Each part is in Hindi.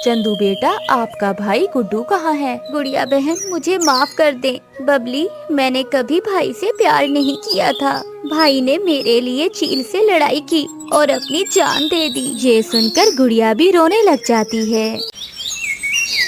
चंदू बेटा, आपका भाई गुड्डू कहाँ है? गुड़िया बहन, मुझे माफ कर दे। बबली, मैंने कभी भाई से प्यार नहीं किया था। भाई ने मेरे लिए चील से लड़ाई की और अपनी जान दे दी। ये सुनकर गुड़िया भी रोने लग जाती है।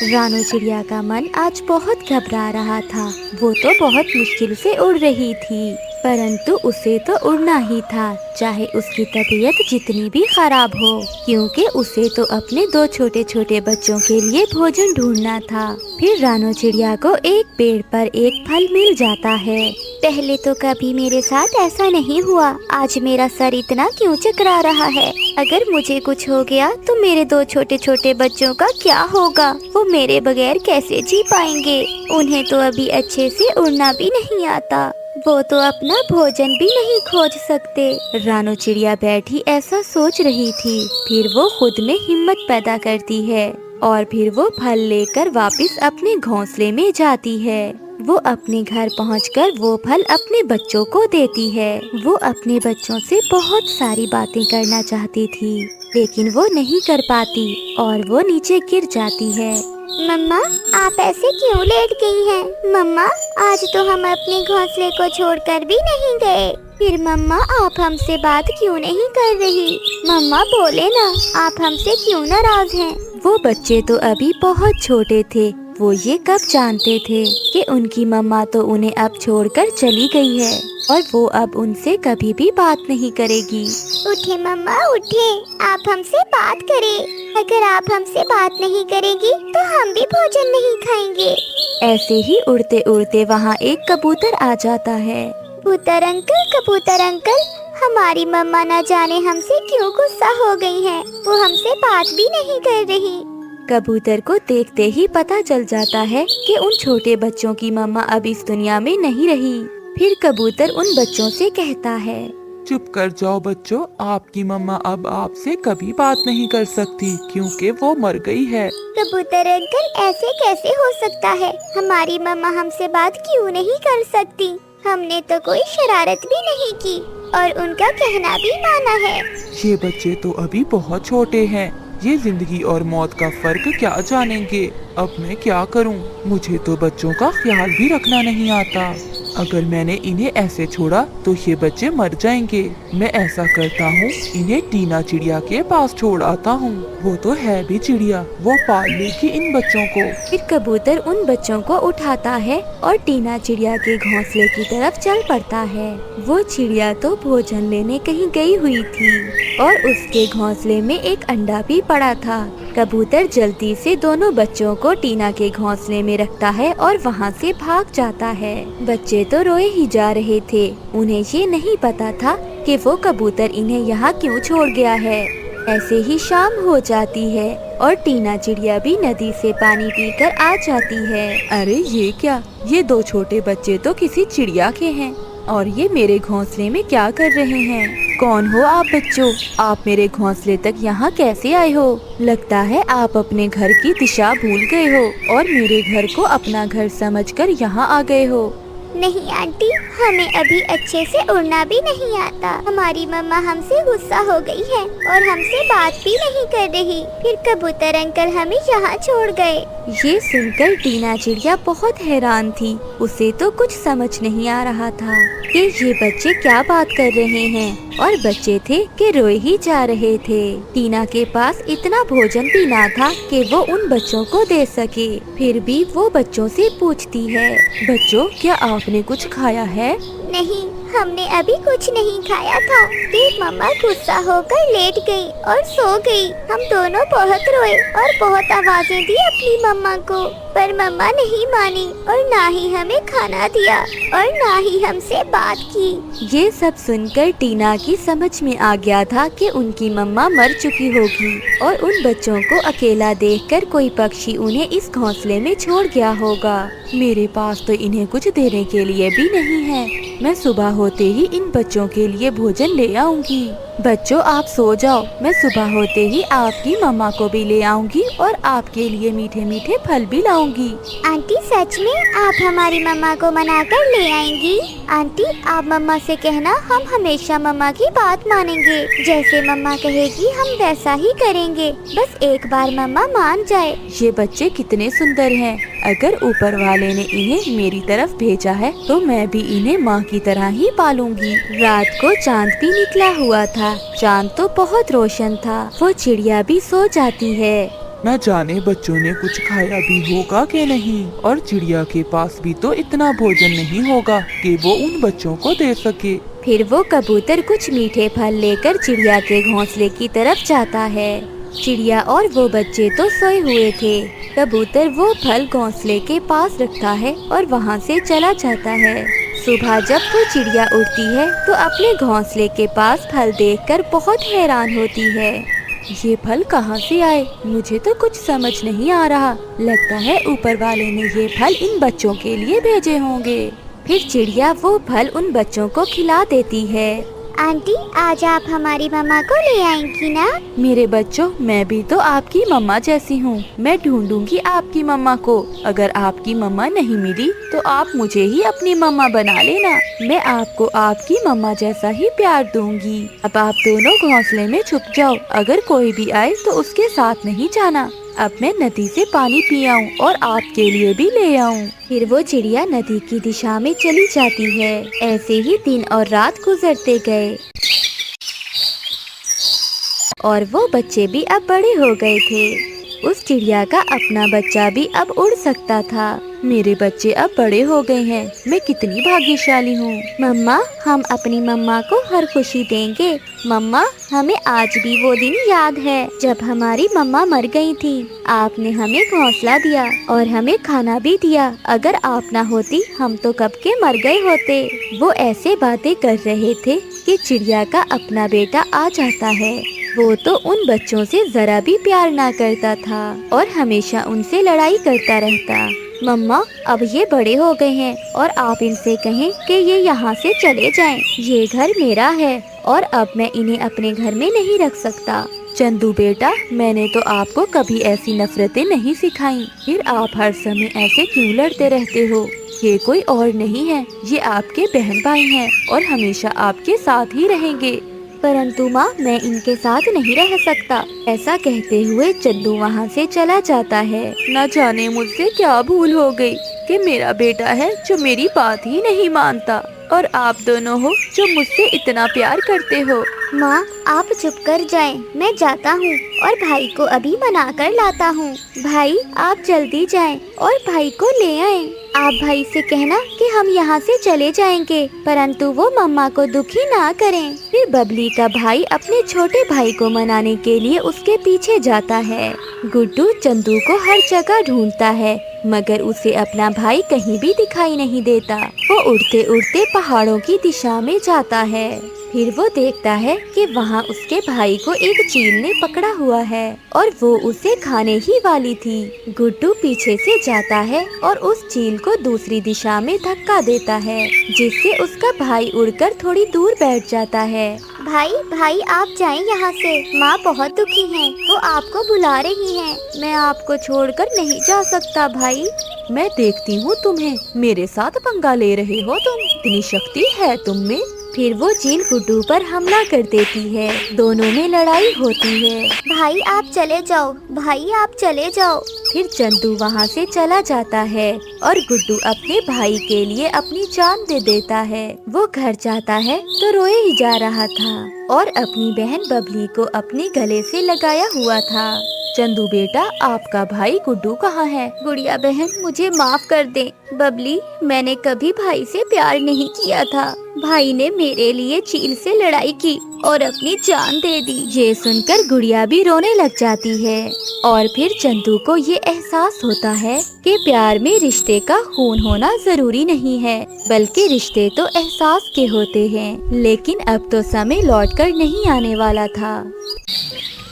रानू चिड़िया का मन आज बहुत घबरा रहा था। वो तो बहुत मुश्किल से उड़ रही थी, परंतु उसे तो उड़ना ही था, चाहे उसकी तबीयत जितनी भी खराब हो, क्योंकि उसे तो अपने दो छोटे छोटे बच्चों के लिए भोजन ढूंढना था। फिर रानू चिड़िया को एक पेड़ पर एक फल मिल जाता है। पहले तो कभी मेरे साथ ऐसा नहीं हुआ, आज मेरा सर इतना क्यों चकरा रहा है? अगर मुझे कुछ हो गया तो मेरे दो छोटे छोटे बच्चों का क्या होगा? वो मेरे बगैर कैसे जी पाएंगे? उन्हें तो अभी अच्छे से उड़ना भी नहीं आता, वो तो अपना भोजन भी नहीं खोज सकते। रानू चिड़िया बैठी ऐसा सोच रही थी। फिर वो खुद में हिम्मत पैदा करती है और फिर वो फल लेकर वापस अपने घोंसले में जाती है। वो अपने घर पहुंचकर वो फल अपने बच्चों को देती है। वो अपने बच्चों से बहुत सारी बातें करना चाहती थी, लेकिन वो नहीं कर पाती और वो नीचे गिर जाती है। मम्मा, आप ऐसे क्यों लेट गई हैं? मम्मा, आज तो हम अपने घोंसले को छोड़कर भी नहीं गए। फिर मम्मा, आप हमसे बात क्यों नहीं कर रही? मम्मा बोले ना, आप हमसे क्यों नाराज हैं? वो बच्चे तो अभी बहुत छोटे थे। वो ये कब जानते थे कि उनकी मम्मा तो उन्हें अब छोड़कर चली गई है और वो अब उनसे कभी भी बात नहीं करेगी। उठे मम्मा, उठे, आप हमसे बात करें। अगर आप हमसे बात नहीं करेगी तो हम भी भोजन नहीं खाएंगे। ऐसे ही उड़ते उड़ते वहाँ एक कबूतर आ जाता है। कबूतर अंकल, हमारी मम्मा न जाने हमसे क्यों गुस्सा हो गई हैं। वो हमसे बात भी नहीं कर रही। कबूतर को देखते ही पता चल जाता है कि उन छोटे बच्चों की मम्मा अब इस दुनिया में नहीं रही। फिर कबूतर उन बच्चों से कहता है, चुप कर जाओ बच्चों, आपकी मम्मा अब आपसे कभी बात नहीं कर सकती क्योंकि वो मर गई है। कबूतर अंकल, ऐसे कैसे हो सकता है? हमारी मम्मा हमसे बात क्यों नहीं कर सकती? हमने तो कोई शरारत भी नहीं की और उनका कहना भी माना है। ये बच्चे तो अभी बहुत छोटे हैं, ये जिंदगी और मौत का फर्क क्या जानेंगे। अब मैं क्या करूं? मुझे तो बच्चों का ख्याल भी रखना नहीं आता। अगर मैंने इन्हें ऐसे छोड़ा तो ये बच्चे मर जाएंगे। मैं ऐसा करता हूँ, इन्हें टीना चिड़िया के पास छोड़ आता हूँ। वो तो है भी चिड़िया, वो पाल लेगी इन बच्चों को। फिर कबूतर उन बच्चों को उठाता है और टीना चिड़िया के घोंसले की तरफ चल पड़ता है। वो चिड़िया तो भोजन लेने कहीं गई हुई थी और उसके घोंसले में एक अंडा भी पड़ा था। कबूतर जल्दी से दोनों बच्चों को टीना के घोंसले में रखता है और वहाँ से भाग जाता है। बच्चे तो रोए ही जा रहे थे। उन्हें ये नहीं पता था कि वो कबूतर इन्हें यहाँ क्यों छोड़ गया है। ऐसे ही शाम हो जाती है और टीना चिड़िया भी नदी से पानी पीकर आ जाती है। अरे ये क्या, ये दो छोटे बच्चे तो किसी चिड़िया के हैं और ये मेरे घोंसले में क्या कर रहे हैं? कौन हो आप बच्चों? आप मेरे घोंसले तक यहाँ कैसे आए हो? लगता है आप अपने घर की दिशा भूल गए हो और मेरे घर को अपना घर समझकर यहाँ आ गए हो। नहीं आंटी, हमें अभी अच्छे से उड़ना भी नहीं आता। हमारी मम्मा हमसे गुस्सा हो गई है और हमसे बात भी नहीं कर रही। फिर कबूतर अंकल हमें यहाँ छोड़ गए। ये सुनकर टीना चिड़िया बहुत हैरान थी। उसे तो कुछ समझ नहीं आ रहा था कि ये बच्चे क्या बात कर रहे हैं और बच्चे थे कि रोए ही जा रहे थे। टीना के पास इतना भोजन भी ना था कि वो उन बच्चों को दे सके। फिर भी वो बच्चों से पूछती है, बच्चों क्या आपने कुछ खाया है? नहीं, हमने अभी कुछ नहीं खाया था। फिर मम्मा गुस्सा होकर लेट गई और सो गई। हम दोनों बहुत रोए और बहुत आवाजें दी अपनी मम्मा को, पर मम्मा नहीं मानी और ना ही हमें खाना दिया और ना ही हमसे बात की। ये सब सुनकर टीना की समझ में आ गया था कि उनकी मम्मा मर चुकी होगी और उन बच्चों को अकेला देखकर कोई पक्षी उन्हें इस घोंसले में छोड़ गया होगा। मेरे पास तो इन्हें कुछ देने के लिए भी नहीं है। मैं सुबह होते ही इन बच्चों के लिए भोजन ले आऊंगी। बच्चों आप सो जाओ, मैं सुबह होते ही आपकी मम्मा को भी ले आऊंगी और आपके लिए मीठे मीठे फल भी लाऊंगी। आंटी सच में आप हमारी मम्मा को मनाकर ले आएंगी? आंटी आप मम्मा से कहना हम हमेशा मम्मा की बात मानेंगे, जैसे मम्मा कहेगी हम वैसा ही करेंगे, बस एक बार मम्मा मान जाए। ये बच्चे कितने सुंदर हैं। अगर ऊपर वाले ने इन्हें मेरी तरफ भेजा है तो मैं भी इन्हें माँ की तरह ही पालूंगी। रात को चांद भी निकला हुआ था। चांद तो बहुत रोशन था। वो चिड़िया भी सो जाती है। न जाने बच्चों ने कुछ खाया भी होगा कि नहीं, और चिड़िया के पास भी तो इतना भोजन नहीं होगा कि वो उन बच्चों को दे सके। फिर वो कबूतर कुछ मीठे फल लेकर चिड़िया के घोंसले की तरफ जाता है। चिड़िया और वो बच्चे तो सोए हुए थे। कबूतर वो फल घोंसले के पास रखता है और वहाँ से चला जाता है। सुबह जब वो चिड़िया उठती है तो अपने घोंसले के पास फल देखकर बहुत हैरान होती है। ये फल कहाँ से आए? मुझे तो कुछ समझ नहीं आ रहा। लगता है ऊपर वाले ने ये फल इन बच्चों के लिए भेजे होंगे। फिर चिड़िया वो फल उन बच्चों को खिला देती है। आंटी आज आप हमारी मम्मा को ले आएंगी ना? मेरे बच्चों, मैं भी तो आपकी मम्मा जैसी हूँ। मैं ढूंढूंगी आपकी मम्मा को। अगर आपकी मम्मा नहीं मिली तो आप मुझे ही अपनी मम्मा बना लेना। मैं आपको आपकी मम्मा जैसा ही प्यार दूंगी। अब आप दोनों घोंसले में छुप जाओ। अगर कोई भी आए तो उसके साथ नहीं जाना। अब मैं नदी से पानी पी आऊं और आपके लिए भी ले आऊं। फिर वो चिड़िया नदी की दिशा में चली जाती है। ऐसे ही दिन और रात गुजरते गए और वो बच्चे भी अब बड़े हो गए थे। उस चिड़िया का अपना बच्चा भी अब उड़ सकता था। मेरे बच्चे अब बड़े हो गए हैं। मैं कितनी भाग्यशाली हूँ। मम्मा हम अपनी मम्मा को हर खुशी देंगे। मम्मा हमें आज भी वो दिन याद है जब हमारी मम्मा मर गई थी। आपने हमें घोंसला दिया और हमें खाना भी दिया। अगर आप ना होती हम तो कब के मर गए होते। वो ऐसे बातें कर रहे थे कि चिड़िया का अपना बेटा आ जाता है। वो तो उन बच्चों से जरा भी प्यार ना करता था और हमेशा उनसे लड़ाई करता रहता। मम्मा अब ये बड़े हो गए हैं और आप इनसे कहें कि ये यहाँ से चले जाएं। ये घर मेरा है और अब मैं इन्हें अपने घर में नहीं रख सकता। चंदू बेटा, मैंने तो आपको कभी ऐसी नफरतें नहीं सिखाई। फिर आप हर समय ऐसे क्यों लड़ते रहते हो? ये कोई और नहीं है, ये आपके बहन भाई हैं और हमेशा आपके साथ ही रहेंगे। परंतु माँ मैं इनके साथ नहीं रह सकता। ऐसा कहते हुए चंदू वहाँ से चला जाता है। न जाने मुझसे क्या भूल हो गई कि मेरा बेटा है जो मेरी बात ही नहीं मानता, और आप दोनों हो जो मुझसे इतना प्यार करते हो। माँ आप चुप कर जाएं, मैं जाता हूँ और भाई को अभी मना कर लाता हूँ। भाई आप जल्दी जाएं और भाई को ले आएं। आप भाई से कहना कि हम यहाँ से चले जाएंगे, परंतु वो मम्मा को दुखी ना करें। फिर बबली का भाई अपने छोटे भाई को मनाने के लिए उसके पीछे जाता है। गुड्डू चंदू को हर जगह ढूंढता है मगर उसे अपना भाई कहीं भी दिखाई नहीं देता। वो उड़ते उड़ते पहाड़ों की दिशा में जाता है। फिर वो देखता है कि वहाँ उसके भाई को एक चील ने पकड़ा हुआ है और वो उसे खाने ही वाली थी। गुड्डू पीछे से जाता है और उस चील को दूसरी दिशा में धक्का देता है, जिससे उसका भाई उड़कर थोड़ी दूर बैठ जाता है। भाई आप जाएं यहाँ से। माँ बहुत दुखी हैं, वो आपको बुला रही हैं। मैं आपको छोड़कर नहीं जा सकता भाई। मैं देखती हूँ तुम्हें, मेरे साथ पंगा ले रहे हो तुम। इतनी शक्ति है तुम में। फिर वो चील गुड्डू पर हमला कर देती है। दोनों में लड़ाई होती है। भाई आप चले जाओ, भाई आप चले जाओ। फिर चंदू वहाँ से चला जाता है और गुड्डू अपने भाई के लिए अपनी जान दे देता है। वो घर जाता है तो रोए ही जा रहा था और अपनी बहन बबली को अपने गले से लगाया हुआ था। चंदू बेटा, आपका भाई गुड्डू कहाँ है? गुड़िया बहन मुझे माफ कर दे। बबली मैंने कभी भाई से प्यार नहीं किया था। भाई ने मेरे लिए चील से लड़ाई की और अपनी जान दे दी। ये सुनकर गुड़िया भी रोने लग जाती है और फिर चंदू को ये एहसास होता है कि प्यार में रिश्ते का खून होना जरूरी नहीं है, बल्कि रिश्ते तो एहसास के होते हैं। लेकिन अब तो समय लौटकर नहीं आने वाला था।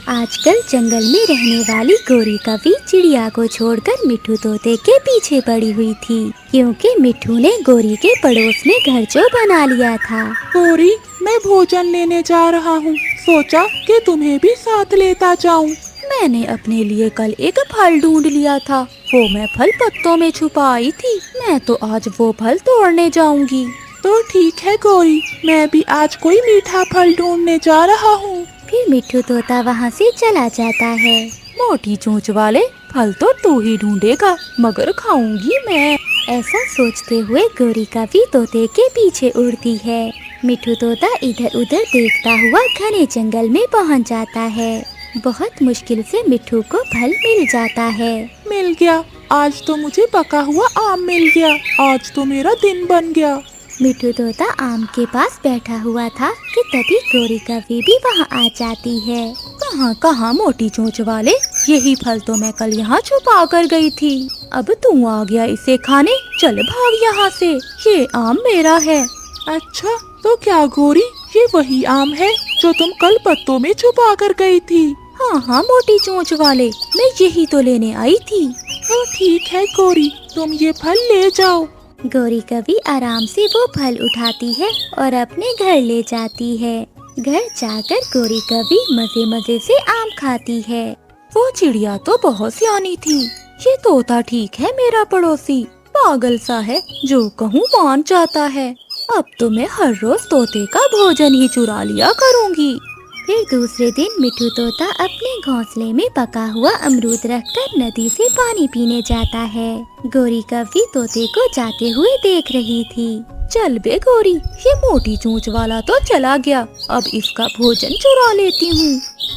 आजकल जंगल में रहने वाली गोरी कभी चिड़िया को छोड़कर मिट्ठू तोते के पीछे पड़ी हुई थी, क्योंकि मिट्ठू ने गोरी के पड़ोस में घर जो बना लिया था। गोरी, मैं भोजन लेने जा रहा हूँ, सोचा कि तुम्हें भी साथ लेता जाऊँ। मैंने अपने लिए कल एक फल ढूंढ लिया था, वो मैं फल पत्तों में छुपाई थी। मैं तो आज वो फल तोड़ने जाऊंगी। तो ठीक है गोरी, मैं भी आज कोई मीठा फल ढूंढने जा रहा हूँ। फिर मिट्ठू तोता वहाँ से चला जाता है। मोटी चोंच वाले, फल तो तू ही ढूंढेगा, मगर खाऊंगी मैं। ऐसा सोचते हुए गोरी कभी तोते के पीछे उड़ती है। मिट्ठू तोता इधर उधर देखता हुआ घने जंगल में पहुँच जाता है। बहुत मुश्किल से मिट्ठू को फल मिल जाता है। मिल गया, आज तो मुझे पका हुआ आम मिल गया। आज तो मेरा दिन बन गया। मिट्ठू तोता आम के पास बैठा हुआ था कि तभी गोरी कभी भी वहाँ आ जाती है। कहाँ कहाँ मोटी चोंच वाले, यही फल तो मैं कल यहाँ छुपा कर गई थी। अब तू आ गया इसे खाने, चल भाग यहाँ से, ये आम मेरा है। अच्छा, तो क्या गोरी, ये वही आम है जो तुम कल पत्तों में छुपा कर गई थी? हाँ हाँ मोटी चोंच वाले, मैं यही तो लेने आई थी। तो ठीक है गोरी, तुम ये फल ले जाओ। गोरी कभी आराम से वो फल उठाती है और अपने घर ले जाती है। घर जाकर गोरी कभी मजे मजे से आम खाती है। वो चिड़िया तो बहुत सियानी थी। ये तोता ठीक है मेरा पड़ोसी, पागल सा है, जो कहूँ मान जाता है। अब तो मैं हर रोज तोते का भोजन ही चुरा लिया करूँगी। फिर दूसरे दिन मिट्ठू तोता अपने घोंसले में पका हुआ अमरूद रखकर नदी से पानी पीने जाता है। गोरी कभी तोते को जाते हुए देख रही थी। चल बे गोरी, ये मोटी चोंच वाला तो चला गया, अब इसका भोजन चुरा लेती हूँ।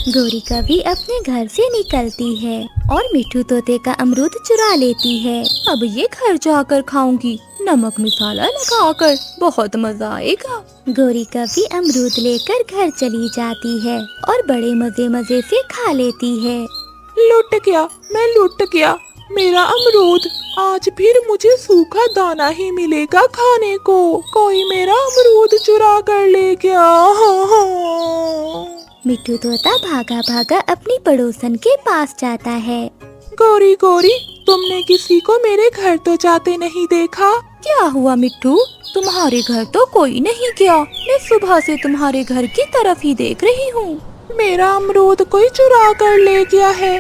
गोरी कभी अपने घर से निकलती है और मिट्ठू तोते का अमरूद चुरा लेती है। अब ये घर जाकर खाऊंगी, नमक मसाला लगाकर, बहुत मजा आएगा। गोरी कभी अमरूद लेकर घर चली जाती है और बड़े मजे मजे से खा लेती है। लुट गया, मैं लुट गया, मेरा अमरूद। आज फिर मुझे सूखा दाना ही मिलेगा खाने को। कोई मेरा अमरूद चुरा कर ले गया। मिट्ठू तोता भागा भागा अपनी पड़ोसन के पास जाता है। गोरी गोरी, तुमने किसी को मेरे घर तो जाते नहीं देखा? क्या हुआ मिट्ठू, तुम्हारे घर तो कोई नहीं गया। मैं सुबह से तुम्हारे घर की तरफ ही देख रही हूँ। मेरा अमरूद कोई चुरा कर ले गया है।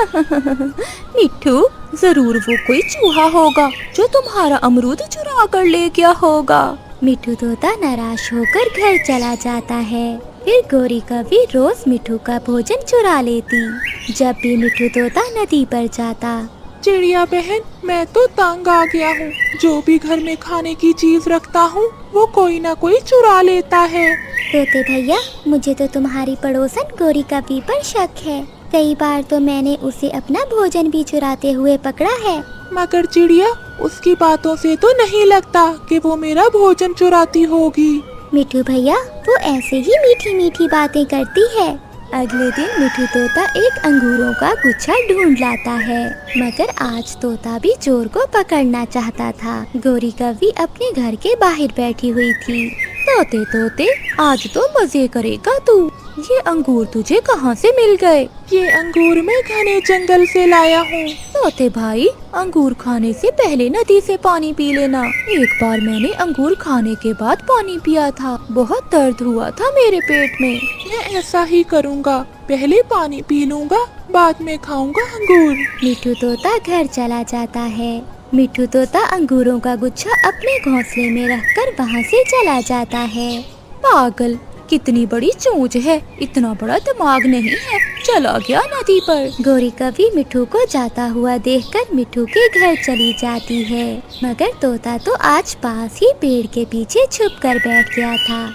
मिट्ठू, जरूर वो कोई चूहा होगा जो तुम्हारा अमरूद चुरा कर ले गया होगा। मिट्ठू तोता नाराज होकर घर चला जाता है। फिर गोरी कभी रोज मिट्ठू का भोजन चुरा लेती। जब भी मिट्ठू तोता नदी पर जाता। चिड़िया बहन, मैं तो तंग आ गया हूँ। जो भी घर में खाने की चीज रखता हूँ वो कोई ना कोई चुरा लेता है। तोते भैया, मुझे तो तुम्हारी पड़ोसन गोरी कभी पर शक है। कई बार तो मैंने उसे अपना भोजन भी चुराते हुए पकड़ा है। मगर चिड़िया, उसकी बातों से तो नहीं लगता कि वो मेरा भोजन चुराती होगी। मिट्ठू भैया, वो ऐसे ही मीठी मीठी बातें करती है। अगले दिन मिट्ठू तोता एक अंगूरों का गुच्छा ढूंढ लाता है, मगर आज तोता भी चोर को पकड़ना चाहता था। गोरी कभी अपने घर के बाहर बैठी हुई थी। तोते तोते, आज तो मजे करेगा तू। ये अंगूर तुझे कहाँ से मिल गए? ये अंगूर मैं घने जंगल से लाया हूँ। तोते भाई, अंगूर खाने से पहले नदी से पानी पी लेना। एक बार मैंने अंगूर खाने के बाद पानी पिया था, बहुत दर्द हुआ था मेरे पेट में। मैं ऐसा ही करूँगा, पहले पानी पी लूँगा, बाद में खाऊंगा अंगूर। मिट्ठू तोता घर चला जाता है। मिट्ठू तोता अंगूरों का गुच्छा अपने घोंसले में रखकर वहाँ से चला जाता है। पागल, कितनी बड़ी चोंच है, इतना बड़ा दिमाग नहीं है, चला गया नदी पर। गोरी कभी मिट्ठू को जाता हुआ देखकर मिट्ठू के घर चली जाती है, मगर तोता तो आज पास ही पेड़ के पीछे छुप कर बैठ गया था।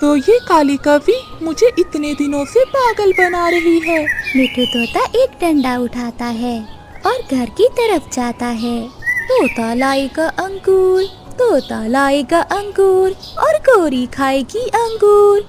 तो ये काली कवि मुझे इतने दिनों से पागल बना रही है। मिट्ठू तोता एक डंडा उठाता है और घर की तरफ जाता है। तोता लाएगा अंगूर, तोता लाएगा अंगूर और गोरी खाएगी अंगूर।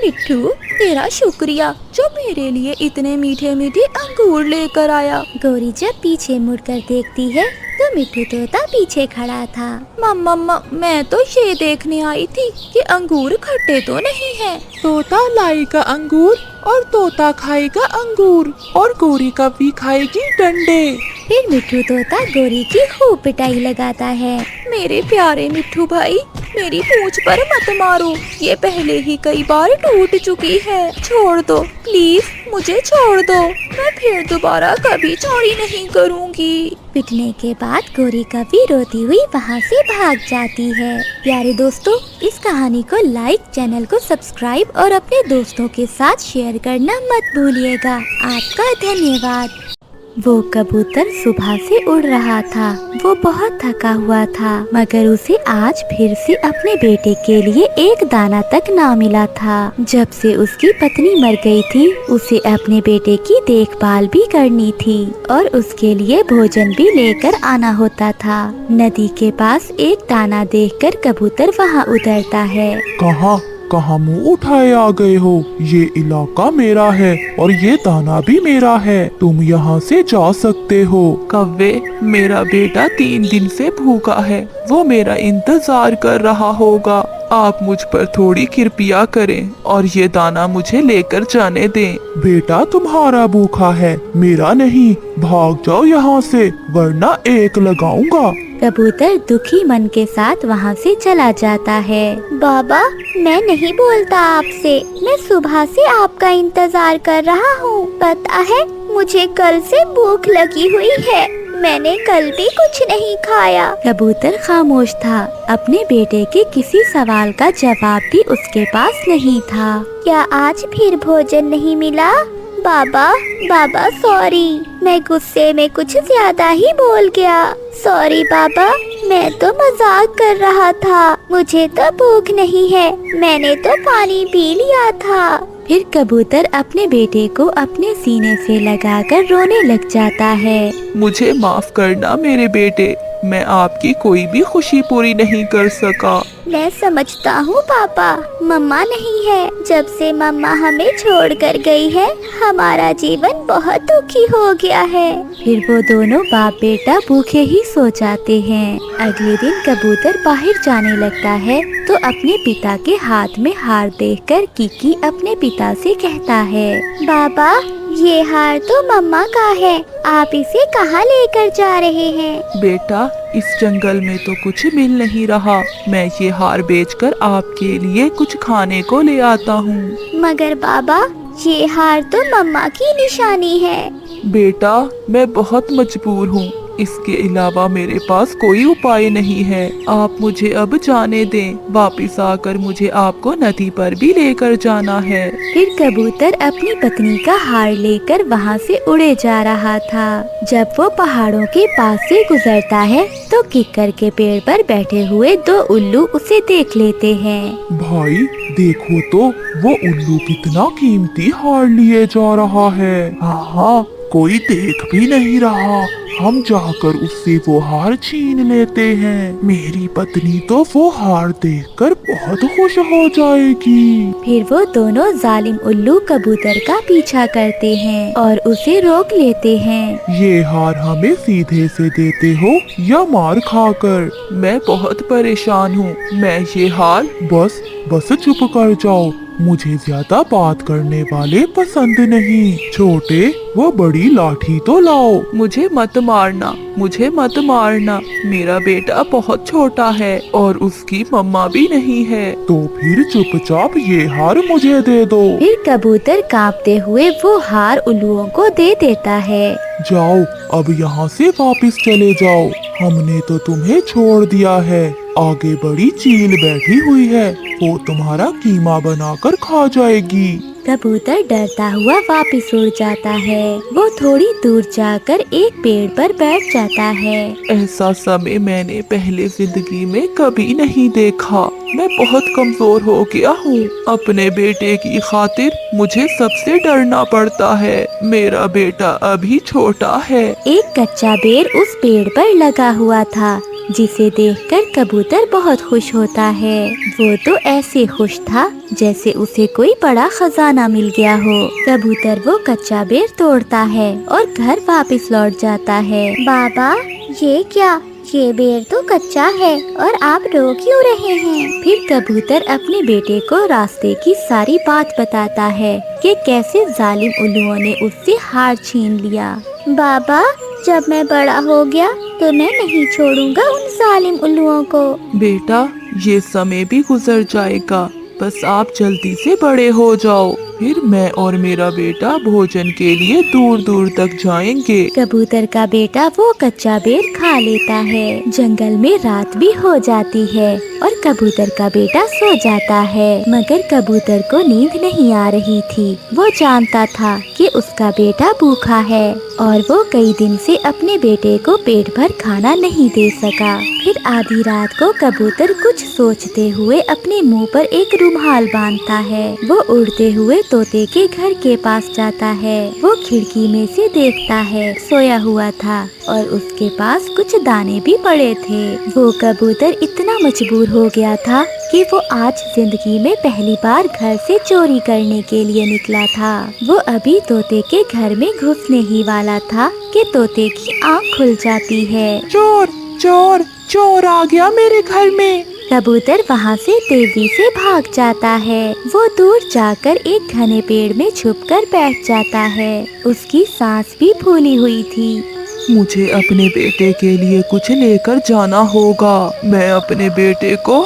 मिट्ठू, तेरा शुक्रिया जो मेरे लिए इतने मीठे मीठे अंगूर लेकर आया। गोरी जब पीछे मुड़कर देखती है तो मिट्ठू तोता पीछे खड़ा था। मम्मा, मैं तो ये देखने आई थी कि अंगूर खट्टे तो नहीं है। तोता लाएगा अंगूर और तोता खाएगा अंगूर और गोरी कभी खाएगी डंडे। फिर मिट्ठू तोता गोरी की खूब पिटाई लगाता है। मेरे प्यारे मिट्ठू भाई, मेरी पूंछ पर मत मारो, ये पहले ही कई बार टूट चुकी है। छोड़ दो प्लीज, मुझे छोड़ दो, मैं फिर दोबारा कभी चोरी नहीं करूँगी। पिटने के बाद गोरी कभी रोती हुई वहाँ से भाग जाती है। प्यारे दोस्तों, इस कहानी को लाइक, चैनल को सब्सक्राइब और अपने दोस्तों के साथ शेयर करना मत भूलिएगा। आपका धन्यवाद। वो कबूतर सुबह से उड़ रहा था। वो बहुत थका हुआ था, मगर उसे आज फिर से अपने बेटे के लिए एक दाना तक ना मिला था। जब से उसकी पत्नी मर गई थी, उसे अपने बेटे की देखभाल भी करनी थी और उसके लिए भोजन भी लेकर आना होता था। नदी के पास एक दाना देखकर कबूतर वहाँ उतरता है। कहाँ मुंह उठाए आ गए हो? ये इलाका मेरा है और ये दाना भी मेरा है, तुम यहाँ से जा सकते हो। कव्वे, मेरा बेटा 3 दिन से भूखा है, वो मेरा इंतजार कर रहा होगा। आप मुझ पर थोड़ी कृपया करें और ये दाना मुझे लेकर जाने दें। बेटा तुम्हारा भूखा है, मेरा नहीं। भाग जाओ यहाँ से, वरना एक लगाऊंगा। कबूतर दुखी मन के साथ वहाँ से चला जाता है। बाबा, मैं नहीं बोलता आपसे, मैं सुबह से आपका इंतजार कर रहा हूँ। पता है, मुझे कल से भूख लगी हुई है, मैंने कल भी कुछ नहीं खाया। कबूतर खामोश था। अपने बेटे के किसी सवाल का जवाब भी उसके पास नहीं था। क्या आज फिर भोजन नहीं मिला? बाबा सॉरी, मैं गुस्से में कुछ ज्यादा ही बोल गया। सॉरी बाबा, मैं तो मजाक कर रहा था, मुझे तो भूख नहीं है, मैंने तो पानी पी लिया था। फिर कबूतर अपने बेटे को अपने सीने से लगाकर रोने लग जाता है। मुझे माफ करना मेरे बेटे, मैं आपकी कोई भी खुशी पूरी नहीं कर सका। मैं समझता हूँ पापा, मम्मा नहीं है। जब से मम्मा हमें छोड़कर गई है, हमारा जीवन बहुत दुखी हो गया है। फिर वो दोनों बाप बेटा भूखे ही सो जाते हैं। अगले दिन कबूतर बाहर जाने लगता है तो अपने पिता के हाथ में हार देखकर किकी अपने पिता से कहता है, बाबा ये हार तो मम्मा का है, आप इसे कहाँ लेकर जा रहे हैं? बेटा, इस जंगल में तो कुछ मिल नहीं रहा, मैं ये हार बेचकर आपके लिए कुछ खाने को ले आता हूँ। मगर बाबा, ये हार तो मम्मा की निशानी है। बेटा, मैं बहुत मजबूर हूँ, इसके अलावा मेरे पास कोई उपाय नहीं है। आप मुझे अब जाने दें, वापस आकर मुझे आपको नदी पर भी लेकर जाना है। फिर कबूतर अपनी पत्नी का हार लेकर वहाँ से उड़े जा रहा था। जब वो पहाड़ों के पास से गुजरता है तो किक्कर के पेड़ पर बैठे हुए 2 उल्लू उसे देख लेते हैं। भाई देखो तो, वो उल्लू कितना कीमती हार लिए जा रहा है। हाँ, कोई देख भी नहीं रहा, हम जाकर उससे वो हार छीन लेते हैं। मेरी पत्नी तो वो हार देखकर बहुत खुश हो जाएगी। फिर वो दोनों जालिम उल्लू कबूतर का पीछा करते हैं और उसे रोक लेते हैं। ये हार हमें सीधे से देते हो या मार खाकर? मैं बहुत परेशान हूँ, मैं ये हार बस चुप कर जाओ, मुझे ज्यादा बात करने वाले पसंद नहीं। छोटे, वो बड़ी लाठी तो लाओ। मुझे मत मारना, मेरा बेटा बहुत छोटा है और उसकी मम्मा भी नहीं है। तो फिर चुपचाप ये हार मुझे दे दो। फिर कबूतर कांपते हुए वो हार उल्लुओं को दे देता है। जाओ, अब यहाँ से वापस चले जाओ, हमने तो तुम्हें छोड़ दिया है। आगे बड़ी चील बैठी हुई है, वो तुम्हारा कीमा बनाकर खा जाएगी। कबूतर डरता हुआ वापस उड़ जाता है। वो थोड़ी दूर जाकर एक पेड़ पर बैठ जाता है। ऐसा समय मैंने पहले जिंदगी में कभी नहीं देखा। मैं बहुत कमजोर हो गया हूँ। अपने बेटे की खातिर मुझे सबसे डरना पड़ता है। मेरा बेटा अभी छोटा है। एक कच्चा बेर उस पेड़ पर लगा हुआ था, जिसे देखकर कबूतर बहुत खुश होता है। वो तो ऐसे खुश था जैसे उसे कोई बड़ा खजाना मिल गया हो। कबूतर वो कच्चा बेर तोड़ता है और घर वापस लौट जाता है। बाबा, ये क्या? ये बेर तो कच्चा है और आप रो क्यों रहे हैं? फिर कबूतर अपने बेटे को रास्ते की सारी बात बताता है कि कैसे जालिम उल्लुओं ने उससे हार छीन लिया। बाबा, जब मैं बड़ा हो गया तो मैं नहीं छोड़ूंगा उन जालिम उल्लुओं को। बेटा, ये समय भी गुजर जाएगा, बस आप जल्दी से बड़े हो जाओ, फिर मैं और मेरा बेटा भोजन के लिए दूर दूर तक जाएंगे। कबूतर का बेटा वो कच्चा बेर खा लेता है। जंगल में रात भी हो जाती है और कबूतर का बेटा सो जाता है, मगर कबूतर को नींद नहीं आ रही थी। वो जानता था कि उसका बेटा भूखा है और वो कई दिन से अपने बेटे को पेट भर खाना नहीं दे सका। फिर आधी रात को कबूतर कुछ सोचते हुए अपने मुंह पर एक रुमाल बांधता है। वो उड़ते हुए तोते के घर के पास जाता है। वो खिड़की में से देखता है, सोया हुआ था और उसके पास कुछ दाने भी पड़े थे। वो कबूतर इतना मजबूर हो गया था कि वो आज जिंदगी में पहली बार घर से चोरी करने के लिए निकला था। वो अभी तोते के घर में घुसने ही वाला था कि तोते की आँख खुल जाती है। चोर चोर चोर आ गया मेरे घर में। कबूतर वहाँ से तेजी से भाग जाता है। वो दूर जाकर एक घने पेड़ में छुपकर बैठ जाता है। उसकी सांस भी फूली हुई थी। मुझे अपने बेटे के लिए कुछ लेकर जाना होगा। मैं अपने बेटे को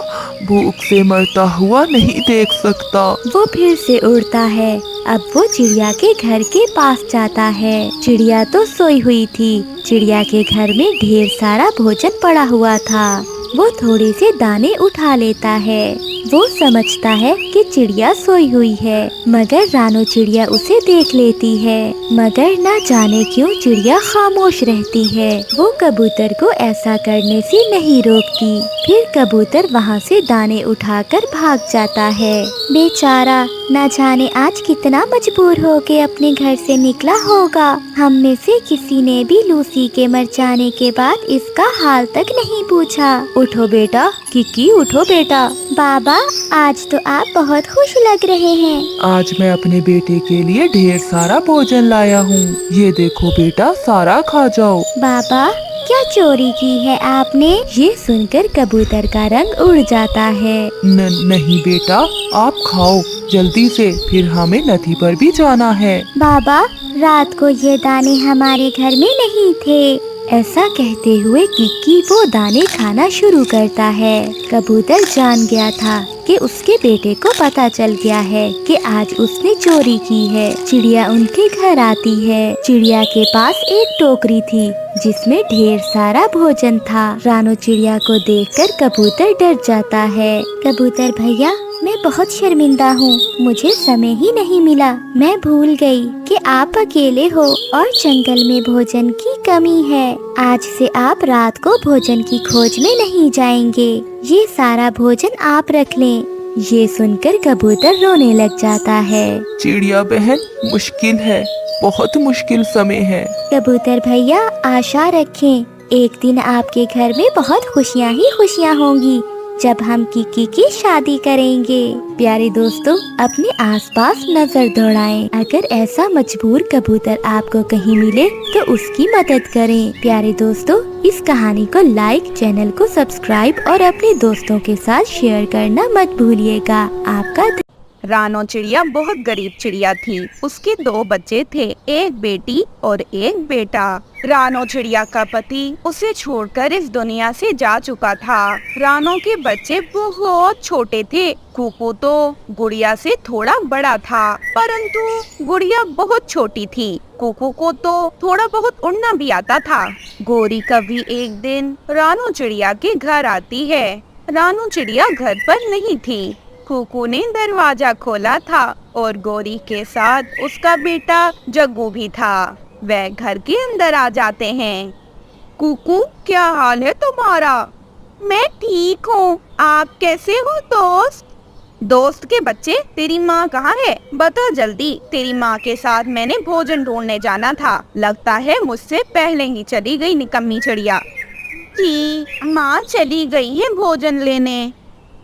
भूख से मरता हुआ नहीं देख सकता। वो फिर से उड़ता है। अब वो चिड़िया के घर के पास जाता है। चिड़िया तो सोई हुई थी। चिड़िया के घर में ढेर सारा भोजन पड़ा हुआ था। वो थोड़े से दाने उठा लेता है। वो समझता है कि चिड़िया सोई हुई है, मगर रानो चिड़िया उसे देख लेती है। मगर न जाने क्यों चिड़िया खामोश रहती है। वो कबूतर को ऐसा करने से नहीं रोकती। फिर कबूतर वहाँ से दाने उठाकर भाग जाता है। बेचारा, न जाने आज कितना मजबूर होके अपने घर से निकला होगा। हम में से किसी ने भी लूसी के मर जाने के बाद इसका हाल तक नहीं पूछा। उठो बेटा, किकी उठो बेटा। बाबा, आज तो आप बहुत खुश लग रहे हैं। आज मैं अपने बेटे के लिए ढेर सारा भोजन लाया हूँ। ये देखो बेटा, सारा खा जाओ। बाबा, क्या चोरी की है आपने? ये सुनकर कबूतर का रंग उड़ जाता है। नहीं बेटा, आप खाओ जल्दी से, फिर हमें नदी पर भी जाना है। बाबा, रात को ये दाने हमारे घर में नहीं थे। ऐसा कहते हुए किक्की वो दाने खाना शुरू करता है। कबूतर जान गया था कि उसके बेटे को पता चल गया है कि आज उसने चोरी की है। चिड़िया उनके घर आती है। चिड़िया के पास एक टोकरी थी जिसमें ढेर सारा भोजन था। रानो चिड़िया को देखकर कबूतर डर जाता है। कबूतर भैया, मैं बहुत शर्मिंदा हूँ। मुझे समय ही नहीं मिला। मैं भूल गई कि आप अकेले हो और जंगल में भोजन की कमी है। आज से आप रात को भोजन की खोज में नहीं जाएंगे। ये सारा भोजन आप रख लें। ये सुनकर कबूतर रोने लग जाता है। चिड़िया बहन, मुश्किल है, बहुत मुश्किल समय है। कबूतर भैया, आशा रखें, एक दिन आपके घर में बहुत खुशियाँ ही खुशियाँ होंगी जब हम किकी की शादी करेंगे। प्यारे दोस्तों, अपने आसपास नजर दौड़ाएं। अगर ऐसा मजबूर कबूतर आपको कहीं मिले तो उसकी मदद करें। प्यारे दोस्तों, इस कहानी को लाइक, चैनल को सब्सक्राइब और अपने दोस्तों के साथ शेयर करना मत भूलिएगा। आपका रानो चिड़िया बहुत गरीब चिड़िया थी। उसके 2 बच्चे थे, एक बेटी और एक बेटा। रानो चिड़िया का पति उसे छोड़कर इस दुनिया से जा चुका था। रानो के बच्चे बहुत छोटे थे। कुकू तो गुड़िया से थोड़ा बड़ा था, परंतु गुड़िया बहुत छोटी थी। कुकू को तो थोड़ा बहुत उड़ना भी आता था। गोरी कभी एक दिन रानो चिड़िया के घर आती है। रानो चिड़िया घर पर नहीं थी। कुकू ने दरवाजा खोला था और गोरी के साथ उसका बेटा जग्गू भी था। वह घर के अंदर आ जाते हैं। कुकू, क्या हाल है तुम्हारा? मैं ठीक हूँ, आप कैसे हो दोस्त? दोस्त के बच्चे, तेरी माँ कहाँ है? बता जल्दी। तेरी माँ के साथ मैंने भोजन ढूंढने जाना था। लगता है मुझसे पहले ही चली गई निकम्मी चिड़िया। जी, माँ चली गई है भोजन लेने।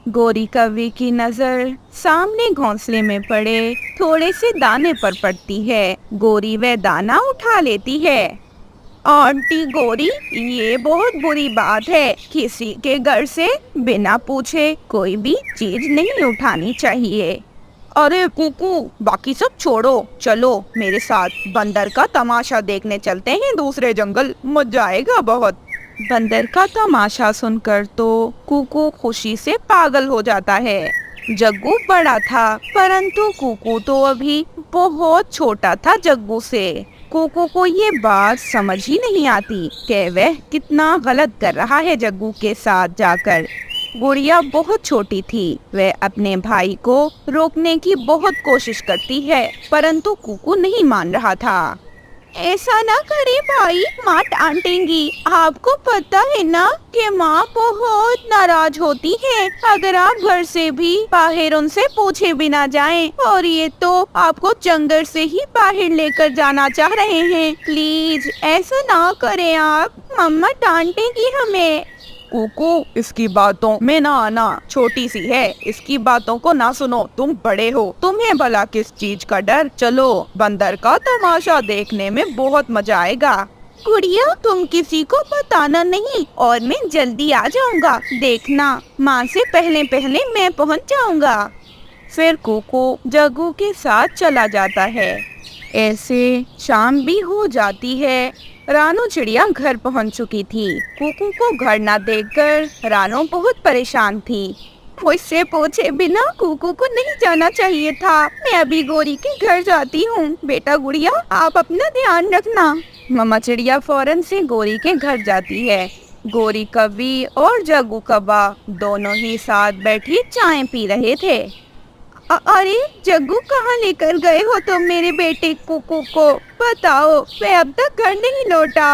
गोरी कौवे की नजर सामने घोंसले में पड़े थोड़े से दाने पर पड़ती है। गोरी वह दाना उठा लेती है। आंटी गौरी, ये बहुत बुरी बात है। किसी के घर से बिना पूछे कोई भी चीज नहीं उठानी चाहिए। अरे कुकू, बाकी सब छोड़ो, चलो मेरे साथ बंदर का तमाशा देखने चलते हैं दूसरे जंगल, मजा आएगा बहुत। बंदर का तमाशा सुनकर तो कुकू खुशी से पागल हो जाता है। जग्गू बड़ा था, परंतु कुकू तो अभी बहुत छोटा था जग्गू से। कुकू को ये बात समझ ही नहीं आती कि वह कितना गलत कर रहा है जग्गू के साथ जाकर। गुड़िया बहुत छोटी थी, वह अपने भाई को रोकने की बहुत कोशिश करती है, परंतु कुकू नहीं मान रहा था। ऐसा ना करे भाई, माँ डांटेंगी। आपको पता है ना कि माँ बहुत नाराज होती है अगर आप घर से भी बाहर उनसे पूछे बिना जाएं, और ये तो आपको जंगल से ही बाहर लेकर जाना चाह रहे हैं। प्लीज ऐसा ना करें आप, मम्मा डांटेगी हमें। कुकू, इसकी बातों में ना आना, छोटी सी है, इसकी बातों को ना सुनो, तुम बड़े हो, तुम्हें भला किस चीज का डर। चलो बंदर का तमाशा देखने में बहुत मजा आएगा। गुड़िया, तुम किसी को बताना नहीं और मैं जल्दी आ जाऊंगा, देखना माँ से पहले पहले मैं पहुँच जाऊंगा। फिर कुकू जग्गू के साथ चला जाता है। ऐसे शाम भी हो जाती है। रानो चिड़िया घर पहुंच चुकी थी। कुकू को घर न देखकर रानो बहुत परेशान थी। मुझसे पूछे बिना कुकू को नहीं जाना चाहिए था। मैं अभी गौरी के घर जाती हूँ। बेटा गुड़िया, आप अपना ध्यान रखना। मम्मा चिड़िया फौरन से गौरी के घर जाती है। गौरी कव्वी और जग्गू कव्वा दोनों ही साथ बैठी चाय पी रहे थे। अरे जग्गू, कहाँ लेकर गए हो तुम मेरे बेटे कुकू को? बताओ, वह अब तक घर नहीं लौटा।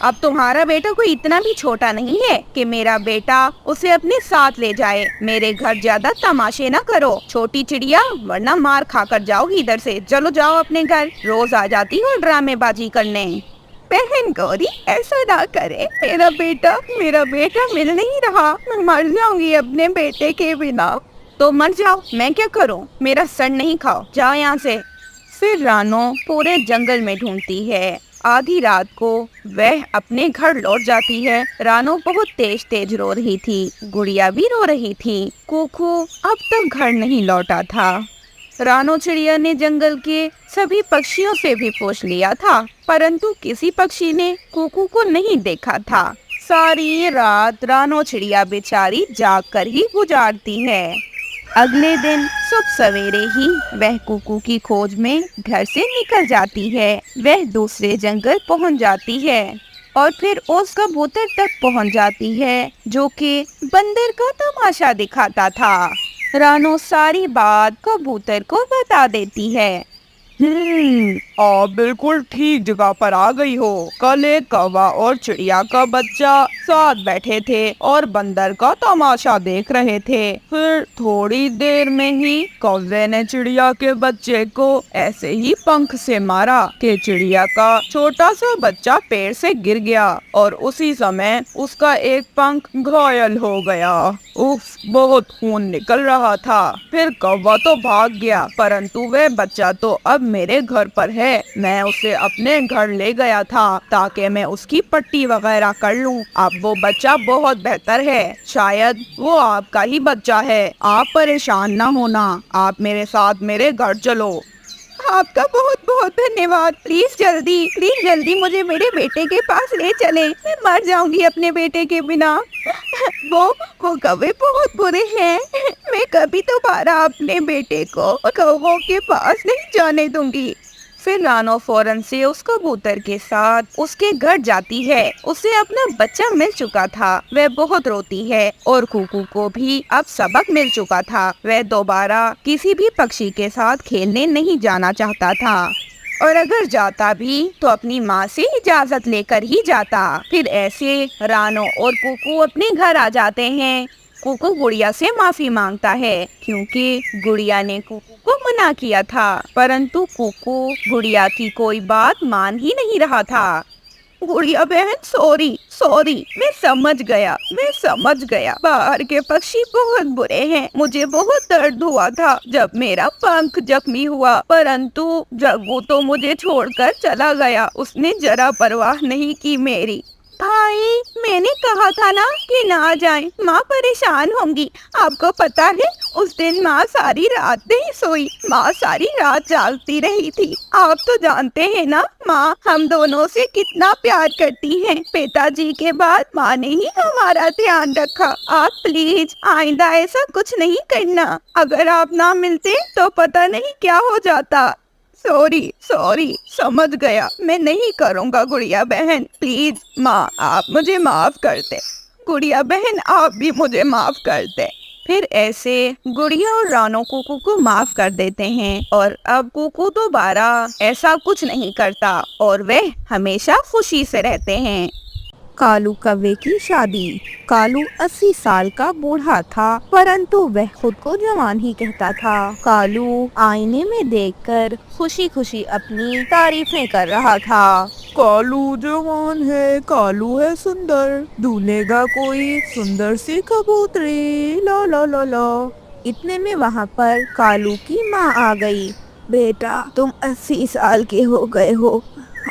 अब तुम्हारा बेटा कोई इतना भी छोटा नहीं है कि मेरा बेटा उसे अपने साथ ले जाए। मेरे घर ज्यादा तमाशे न करो छोटी चिड़िया, वरना मार खाकर जाओगी इधर से। चलो जाओ अपने घर, रोज आ जाती हो ड्रामेबाजी करने। बहन गौरी, ऐसा ना करे, मेरा बेटा मिल नहीं रहा। मैं मर जाऊंगी अपने बेटे के बिना। तो मर जाओ, मैं क्या करूं? मेरा सर नहीं खाओ, जाओ यहाँ से। फिर रानो पूरे जंगल में ढूंढती है। आधी रात को वह अपने घर लौट जाती है। रानो बहुत तेज तेज रो रही थी, गुड़िया भी रो रही थी। कुकू अब तक घर नहीं लौटा था। रानो चिड़िया ने जंगल के सभी पक्षियों से भी पूछ लिया था, परंतु किसी पक्षी ने कुकू को नहीं देखा था। सारी रात रानो चिड़िया बेचारी जाग कर ही गुजारती है। अगले दिन सुबह सवेरे ही वह कुकू की खोज में घर से निकल जाती है। वह दूसरे जंगल पहुंच जाती है और फिर उस कबूतर तक पहुंच जाती है जो कि बंदर का तमाशा दिखाता था। रानो सारी बात कबूतर को बता देती है। आप बिल्कुल ठीक जगह पर आ गई हो। कल एक कौवा और चिड़िया का बच्चा साथ बैठे थे और बंदर का तमाशा देख रहे थे। फिर थोड़ी देर में ही कौवे ने चिड़िया के बच्चे को ऐसे ही पंख से मारा कि चिड़िया का छोटा सा बच्चा पेड़ से गिर गया और उसी समय उसका एक पंख घायल हो गया। उफ, बहुत खून निकल रहा था। फिर कौवा तो भाग गया, परंतु वह बच्चा तो अब मेरे घर पर है। मैं उसे अपने घर ले गया था ताकि मैं उसकी पट्टी वगैरह कर लूं। अब वो बच्चा बहुत बेहतर है, शायद वो आपका ही बच्चा है। आप परेशान ना होना, आप मेरे साथ मेरे घर चलो। आपका बहुत बहुत धन्यवाद। प्लीज जल्दी मुझे मेरे बेटे के पास ले चले। मैं मर जाऊंगी अपने बेटे के बिना। वो कौवे बहुत बुरे हैं। मैं कभी दोबारा अपने बेटे को कौवों के पास नहीं जाने दूंगी। फिर रानो फौरन से उस कबूतर के साथ उसके घर जाती है। उसे अपना बच्चा मिल चुका था। वह बहुत रोती है और कुकू को भी अब सबक मिल चुका था। वह दोबारा किसी भी पक्षी के साथ खेलने नहीं जाना चाहता था, और अगर जाता भी तो अपनी माँ से इजाजत लेकर ही जाता। फिर ऐसे रानो और कुकू अपने घर आ जाते हैं। कुकू गुड़िया से माफी मांगता है क्योंकि गुड़िया ने कुकू को मना किया था, परंतु कुकू गुड़िया की कोई बात मान ही नहीं रहा था। गुड़िया बहन सॉरी सॉरी, मैं समझ गया। बाहर के पक्षी बहुत बुरे हैं। मुझे बहुत दर्द हुआ था जब मेरा पंख जख्मी हुआ, परंतु जग्गू तो मुझे छोड़कर चला गया। उसने जरा परवाह नहीं की मेरी। भाई, मैंने कहा था ना कि ना जाएं, माँ परेशान होंगी। आपको पता है उस दिन माँ सारी रात नहीं सोई, माँ सारी रात जागती रही थी। आप तो जानते हैं ना माँ हम दोनों से कितना प्यार करती हैं। पिताजी के बाद माँ ने ही हमारा ध्यान रखा। आप प्लीज आइंदा ऐसा कुछ नहीं करना। अगर आप ना मिलते तो पता नहीं क्या हो जाता। सॉरी, समझ गया। मैं नहीं करूँगा गुड़िया बहन। प्लीज माँ, आप मुझे माफ कर दे। गुड़िया बहन, आप भी मुझे माफ कर दे। फिर ऐसे गुड़िया और रानो कुकू को माफ कर देते हैं और अब कुकू दोबारा ऐसा कुछ नहीं करता और वे हमेशा खुशी से रहते हैं। कालू कौवे की शादी। कालू 80 साल का बूढ़ा था, परंतु वह खुद को जवान ही कहता था। कालू आईने में देखकर खुशी खुशी अपनी तारीफें कर रहा था। कालू जवान है, कालू है सुंदर, ढूंढेगा कोई सुंदर सी कबूतरी, ला ला ला ला। इतने में वहाँ पर कालू की माँ आ गई। बेटा, तुम 80 साल के हो गए हो।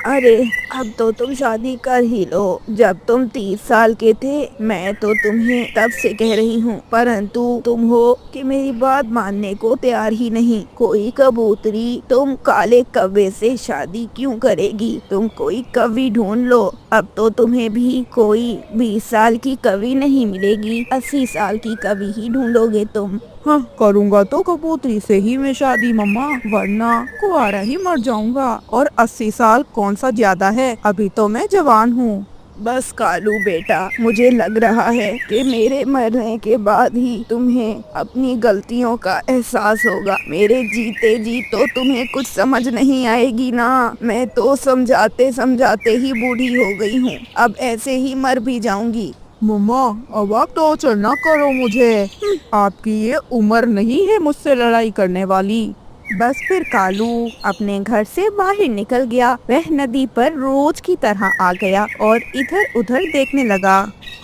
अरे अब तो तुम शादी कर ही लो। जब तुम 30 साल के थे मैं तो तुम्हें तब से कह रही हूँ, परंतु तुम हो कि मेरी बात मानने को तैयार ही नहीं। कोई कबूतरी तुम काले कौवे से शादी क्यों करेगी? तुम कोई कवि ढूंढ लो। अब तो तुम्हें भी कोई 20 साल की कवि नहीं मिलेगी, 80 साल की कवि ही ढूंढोगे तुम। हाँ, करूँगा तो कबूतरी से ही मैं शादी मम्मा, वरना कुआरा ही मर जाऊंगा। और 80 साल कौन सा ज्यादा है, अभी तो मैं जवान हूँ। बस कालू बेटा, मुझे लग रहा है कि मेरे मरने के बाद ही तुम्हें अपनी गलतियों का एहसास होगा। मेरे जीते जी तो तुम्हें कुछ समझ नहीं आएगी ना। मैं तो समझाते समझाते ही बूढ़ी हो गई हूँ, अब ऐसे ही मर भी जाऊंगी। मम्मा, अब आप तो चलना करो मुझे। आपकी ये उम्र नहीं है मुझसे लड़ाई करने वाली। बस फिर कालू अपने घर से बाहर निकल गया। वह नदी पर रोज की तरह आ गया और इधर उधर देखने लगा।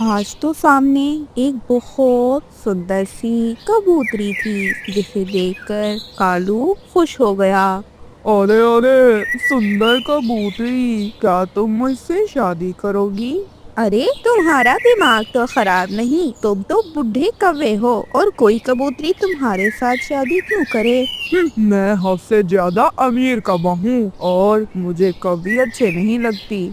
आज तो सामने एक बहुत सुंदर सी कबूतरी थी, जिसे देखकर कालू खुश हो गया। अरे अरे सुंदर कबूतरी, क्या तुम मुझसे शादी करोगी? अरे तुम्हारा दिमाग तो खराब नहीं, तुम तो बूढ़े कौवे हो और कोई कबूतरी तुम्हारे साथ शादी क्यों करे? मैं हद से ज्यादा अमीर कौवा हूँ और मुझे कभी अच्छे नहीं लगती।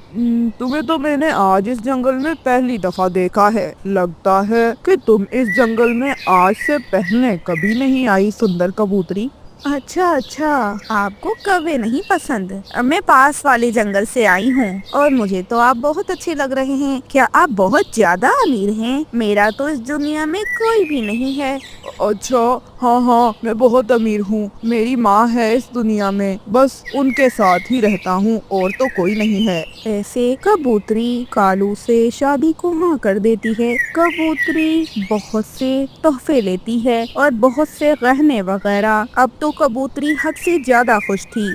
तुम्हें तो मैंने आज इस जंगल में पहली दफा देखा है। लगता है कि तुम इस जंगल में आज से पहले कभी नहीं आई सुंदर कबूतरी। अच्छा, आपको कौवे नहीं पसंद? मैं पास वाले जंगल से आई हूँ और मुझे तो आप बहुत अच्छे लग रहे हैं। क्या आप बहुत ज्यादा अमीर हैं? मेरा तो इस दुनिया में कोई भी नहीं है। अच्छा, हाँ, मैं बहुत अमीर हूँ। मेरी माँ है इस दुनिया में, बस उनके साथ ही रहता हूँ और तो कोई नहीं है। ऐसे कबूतरी कालू से शादी को हाँ कर देती है। कबूतरी बहुत से तोहफे लेती है और बहुत से गहने वगैरह। अब तो कबूतरी हद से ज्यादा खुश थी।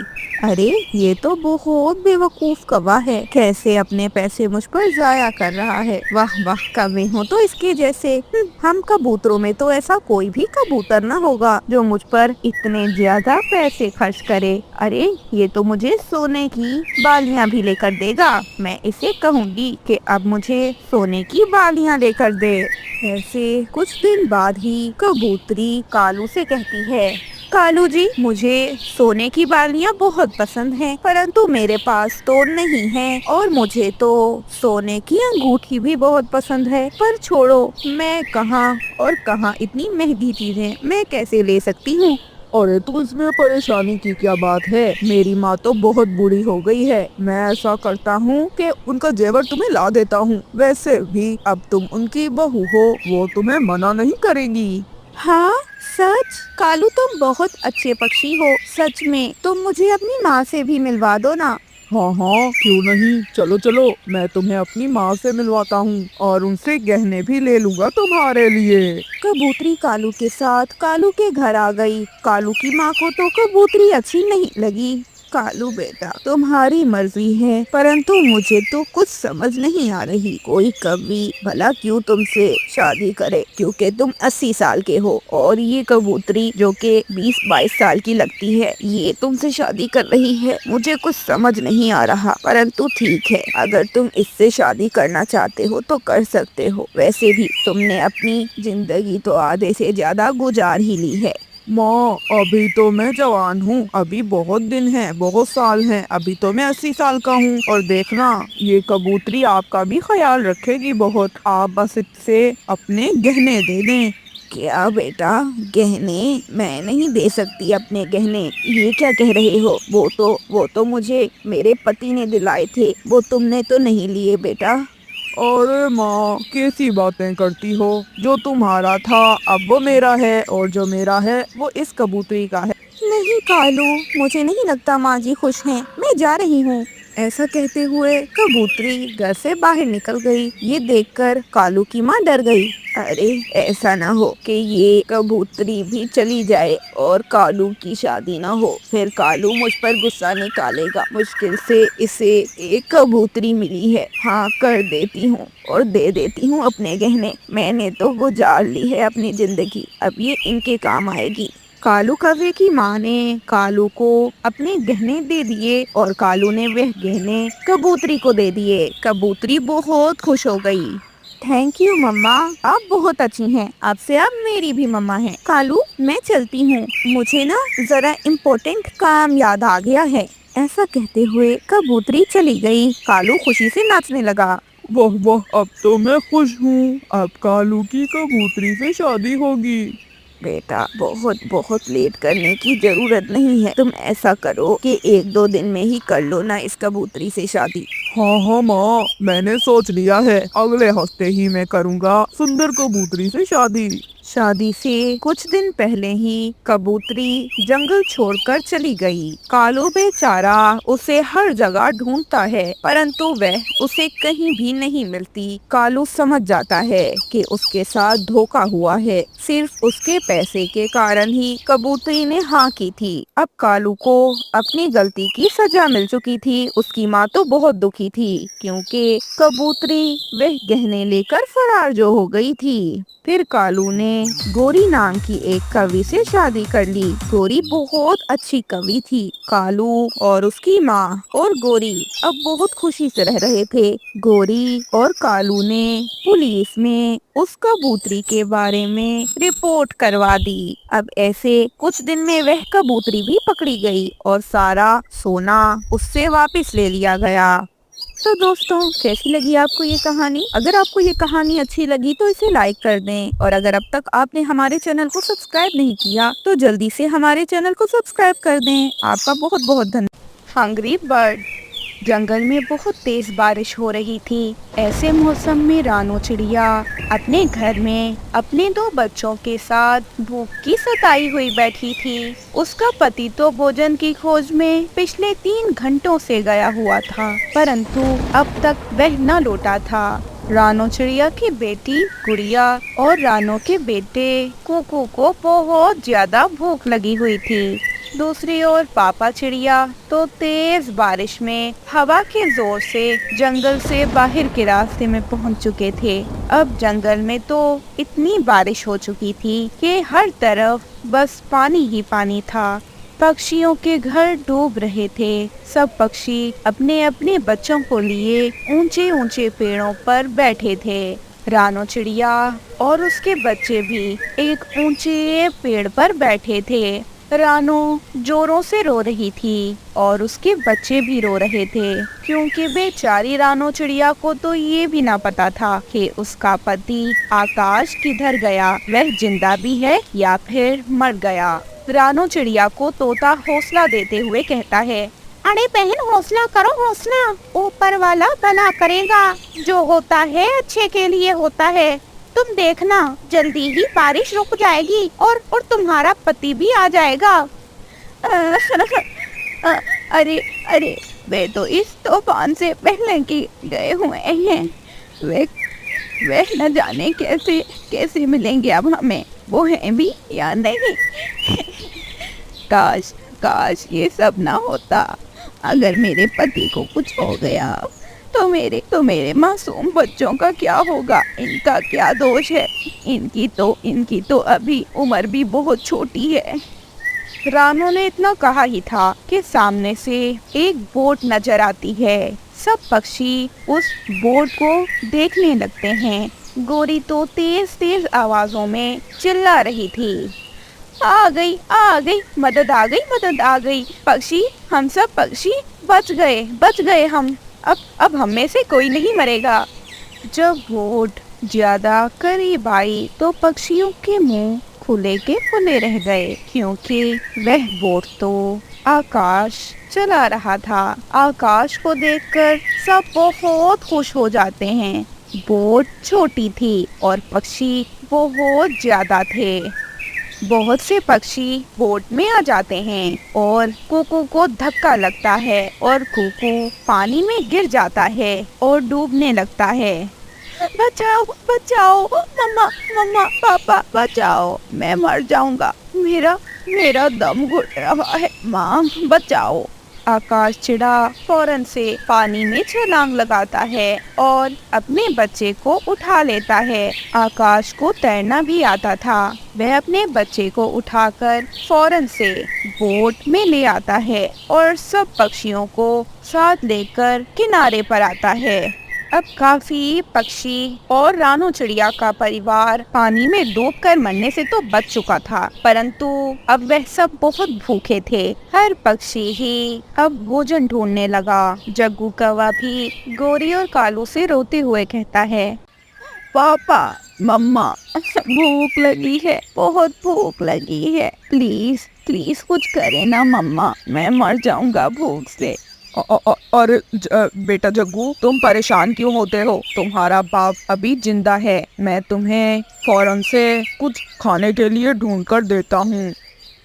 अरे ये तो बहुत बेवकूफ कौवा है, कैसे अपने पैसे मुझ पर जाया कर रहा है। वाह वाह, कौवे हो तो इसके जैसे। हम कबूतरों में तो ऐसा कोई भी कबूतर न होगा जो मुझ पर इतने ज्यादा पैसे खर्च करे। अरे ये तो मुझे सोने की बालियां भी लेकर देगा। मैं इसे कहूँगी कि अब मुझे सोने की बालियां लेकर दे। ऐसे कुछ दिन बाद ही कबूतरी कालू से कहती है, कालू जी, मुझे सोने की बालियां बहुत पसंद हैं, परंतु मेरे पास तो नहीं है। और मुझे तो सोने की अंगूठी भी बहुत पसंद है, पर छोड़ो, मैं कहाँ और कहाँ इतनी महंगी चीजें मैं कैसे ले सकती हूँ। अरे तो इसमें परेशानी की क्या बात है? मेरी माँ तो बहुत बूढ़ी हो गई है। मैं ऐसा करता हूँ कि उनका जेवर तुम्हें ला देता हूँ। वैसे भी अब तुम उनकी बहू हो, वो तुम्हें मना नहीं करेंगी। हाँ सच? कालू तुम बहुत अच्छे पक्षी हो, सच में। तुम मुझे अपनी माँ से भी मिलवा दो ना। हाँ, क्यों नहीं। चलो, मैं तुम्हें अपनी माँ से मिलवाता हूँ और उनसे गहने भी ले लूँगा तुम्हारे लिए। कबूतरी कालू के साथ कालू के घर आ गई। कालू की माँ को तो कबूतरी अच्छी नहीं लगी। कालू बेटा, तुम्हारी मर्जी है, परंतु मुझे तो कुछ समझ नहीं आ रही। कोई कभी भला क्यों तुमसे शादी करे, क्योंकि तुम 80 साल के हो और ये कबूतरी जो कि 20-22 साल की लगती है, ये तुमसे शादी कर रही है। मुझे कुछ समझ नहीं आ रहा, परंतु ठीक है, अगर तुम इससे शादी करना चाहते हो तो कर सकते हो। वैसे भी तुमने अपनी जिंदगी तो आधे से ज्यादा गुजार ही ली है। माँ, अभी तो मैं जवान हूँ, अभी बहुत दिन है, बहुत साल हैं, अभी तो मैं 80 साल का हूँ। और देखना, ये कबूतरी आपका भी ख्याल रखेगी बहुत। आप बस इससे अपने गहने दे दें। क्या बेटा, गहने? मैं नहीं दे सकती अपने गहने। ये क्या कह रहे हो? वो तो मुझे मेरे पति ने दिलाए थे, वो तुमने तो नहीं लिए बेटा। अरे माँ, कैसी बातें करती हो? जो तुम्हारा था अब वो मेरा है, और जो मेरा है वो इस कबूतरी का है। नहीं कालू, मुझे नहीं लगता माँ जी खुश हैं, मैं जा रही हूँ। ऐसा कहते हुए कबूतरी घर से बाहर निकल गई। ये देखकर कालू की माँ डर गई। अरे ऐसा ना हो कि ये कबूतरी भी चली जाए और कालू की शादी ना हो, फिर कालू मुझ पर गुस्सा निकालेगा। मुश्किल से इसे एक कबूतरी मिली है, हाँ कर देती हूँ और दे देती हूँ अपने गहने। मैंने तो गुजार ली है अपनी जिंदगी, अब ये इनके काम आएगी। कालू कौवे की माँ ने कालू को अपने गहने दे दिए और कालू ने वह गहने कबूतरी को दे दिए। कबूतरी बहुत खुश हो गई। थैंक यू मम्मा, आप बहुत अच्छी हैं। आपसे आप मेरी भी मम्मा हैं। कालू, मैं चलती हूँ, मुझे ना जरा इम्पोर्टेंट काम याद आ गया है। ऐसा कहते हुए कबूतरी चली गई। कालू खुशी से नाचने लगा। वाह वाह, अब तो मैं खुश हूँ, अब कालू की कबूतरी से शादी होगी। बेटा, बहुत बहुत लेट करने की जरूरत नहीं है। तुम ऐसा करो कि 1-2 दिन में ही कर लो ना इस कबूतरी से शादी। हाँ हाँ माँ, मैंने सोच लिया है, अगले हफ्ते ही मैं करूँगा सुंदर कबूतरी से शादी। शादी से कुछ दिन पहले ही कबूतरी जंगल छोड़कर चली गई। कालू बेचारा उसे हर जगह ढूंढता है, परंतु वह उसे कहीं भी नहीं मिलती। कालू समझ जाता है कि उसके साथ धोखा हुआ है। सिर्फ उसके पैसे के कारण ही कबूतरी ने हाँ की थी। अब कालू को अपनी गलती की सजा मिल चुकी थी। उसकी माँ तो बहुत दुखी थी, क्योंकि कबूतरी वह गहने लेकर फरार जो हो गई थी। फिर कालू ने गोरी नाम की एक कवि से शादी कर ली। गोरी बहुत अच्छी कवि थी। कालू और उसकी माँ और गोरी अब बहुत खुशी से रह रहे थे। गोरी और कालू ने पुलिस में उस कबूतरी के बारे में रिपोर्ट करवा दी। अब ऐसे कुछ दिन में वह कबूतरी भी पकड़ी गई और सारा सोना उससे वापस ले लिया गया। तो दोस्तों, कैसी लगी आपको ये कहानी? अगर आपको ये कहानी अच्छी लगी तो इसे लाइक कर दें, और अगर अब तक आपने हमारे चैनल को सब्सक्राइब नहीं किया तो जल्दी से हमारे चैनल को सब्सक्राइब कर दें। आपका बहुत बहुत धन्यवाद। Hungry bird. जंगल में बहुत तेज बारिश हो रही थी। ऐसे मौसम में रानो चिड़िया अपने घर में अपने 2 बच्चों के साथ भूख की सताई हुई बैठी थी। उसका पति तो भोजन की खोज में पिछले 3 घंटों से गया हुआ था, परंतु अब तक वह न लौटा था। रानो चिड़िया की बेटी गुड़िया और रानो के बेटे कुकू को बहुत ज्यादा भूख लगी हुई थी। दूसरी ओर पापा चिड़िया तो तेज बारिश में हवा के जोर से जंगल से बाहर के रास्ते में पहुंच चुके थे। अब जंगल में तो इतनी बारिश हो चुकी थी कि हर तरफ बस पानी ही पानी था। पक्षियों के घर डूब रहे थे। सब पक्षी अपने अपने बच्चों को लिए ऊंचे ऊंचे पेड़ों पर बैठे थे। रानो चिड़िया और उसके बच्चे भी एक ऊंचे पेड़ पर बैठे थे। रानो जोरों से रो रही थी और उसके बच्चे भी रो रहे थे, क्योंकि बेचारी रानो चिड़िया को तो ये भी ना पता था कि उसका पति आकाश किधर गया, वह जिंदा भी है या फिर मर गया। रानो चिड़िया को तोता हौसला देते हुए कहता है, अरे बहन हौसला करो हौसला, ऊपर वाला भला करेगा, जो होता है अच्छे के लिए होता है। तुम देखना जल्दी ही बारिश रुक जाएगी और तुम्हारा पति भी आ जाएगा। अरे अरे, वे तो इस तूफान से पहले की गए हुए हैं। वे न जाने कैसे कैसे मिलेंगे अब हमें, वो हैं भी या नहीं। काश काश ये सब ना होता। अगर मेरे पति को कुछ हो गया तो मेरे मासूम बच्चों का क्या होगा? इनका क्या दोष है? इनकी तो अभी उम्र भी बहुत छोटी है। रानो ने इतना कहा ही था कि सामने से एक बोट नजर आती है। सब पक्षी उस बोट को देखने लगते हैं। गोरी तो तेज तेज आवाजों में चिल्ला रही थी, आ गई, मदद आ गई। पक्षी, हम सब पक्षी बच गए हम। अब हम में से कोई नहीं मरेगा। जब बोट ज्यादा करीब आई तो पक्षियों के मुंह खुले के खुले रह गए, क्योंकि वह बोट तो आकाश चला रहा था। आकाश को देखकर सब बहुत खुश हो जाते हैं। बोट छोटी थी और पक्षी बहुत ज्यादा थे। बहुत से पक्षी बोट में आ जाते हैं और कुकू को धक्का लगता है और कुकू पानी में गिर जाता है और डूबने लगता है। बचाओ मम्मा पापा, बचाओ, मैं मर जाऊंगा, मेरा दम घुट रहा है, माँ बचाओ। आकाश चिड़ा फौरन से पानी में छलांग लगाता है और अपने बच्चे को उठा लेता है। आकाश को तैरना भी आता था। वह अपने बच्चे को उठाकर फौरन से बोट में ले आता है और सब पक्षियों को साथ लेकर किनारे पर आता है। अब काफी पक्षी और रानो चिड़िया का परिवार पानी में डूबकर मरने से तो बच चुका था, परंतु अब वह सब बहुत भूखे थे। हर पक्षी ही अब भोजन ढूंढने लगा। जग्गू कौवा भी गोरी और कालू से रोते हुए कहता है, पापा, मम्मा, भूख लगी है, बहुत भूख लगी है, प्लीज कुछ करे ना मम्मा, मैं मर जाऊंगा भूख से। और बेटा जग्गू, तुम परेशान क्यों होते हो? तुम्हारा बाप अभी जिंदा है। मैं तुम्हें फौरन से कुछ खाने के लिए ढूंढ कर देता हूँ।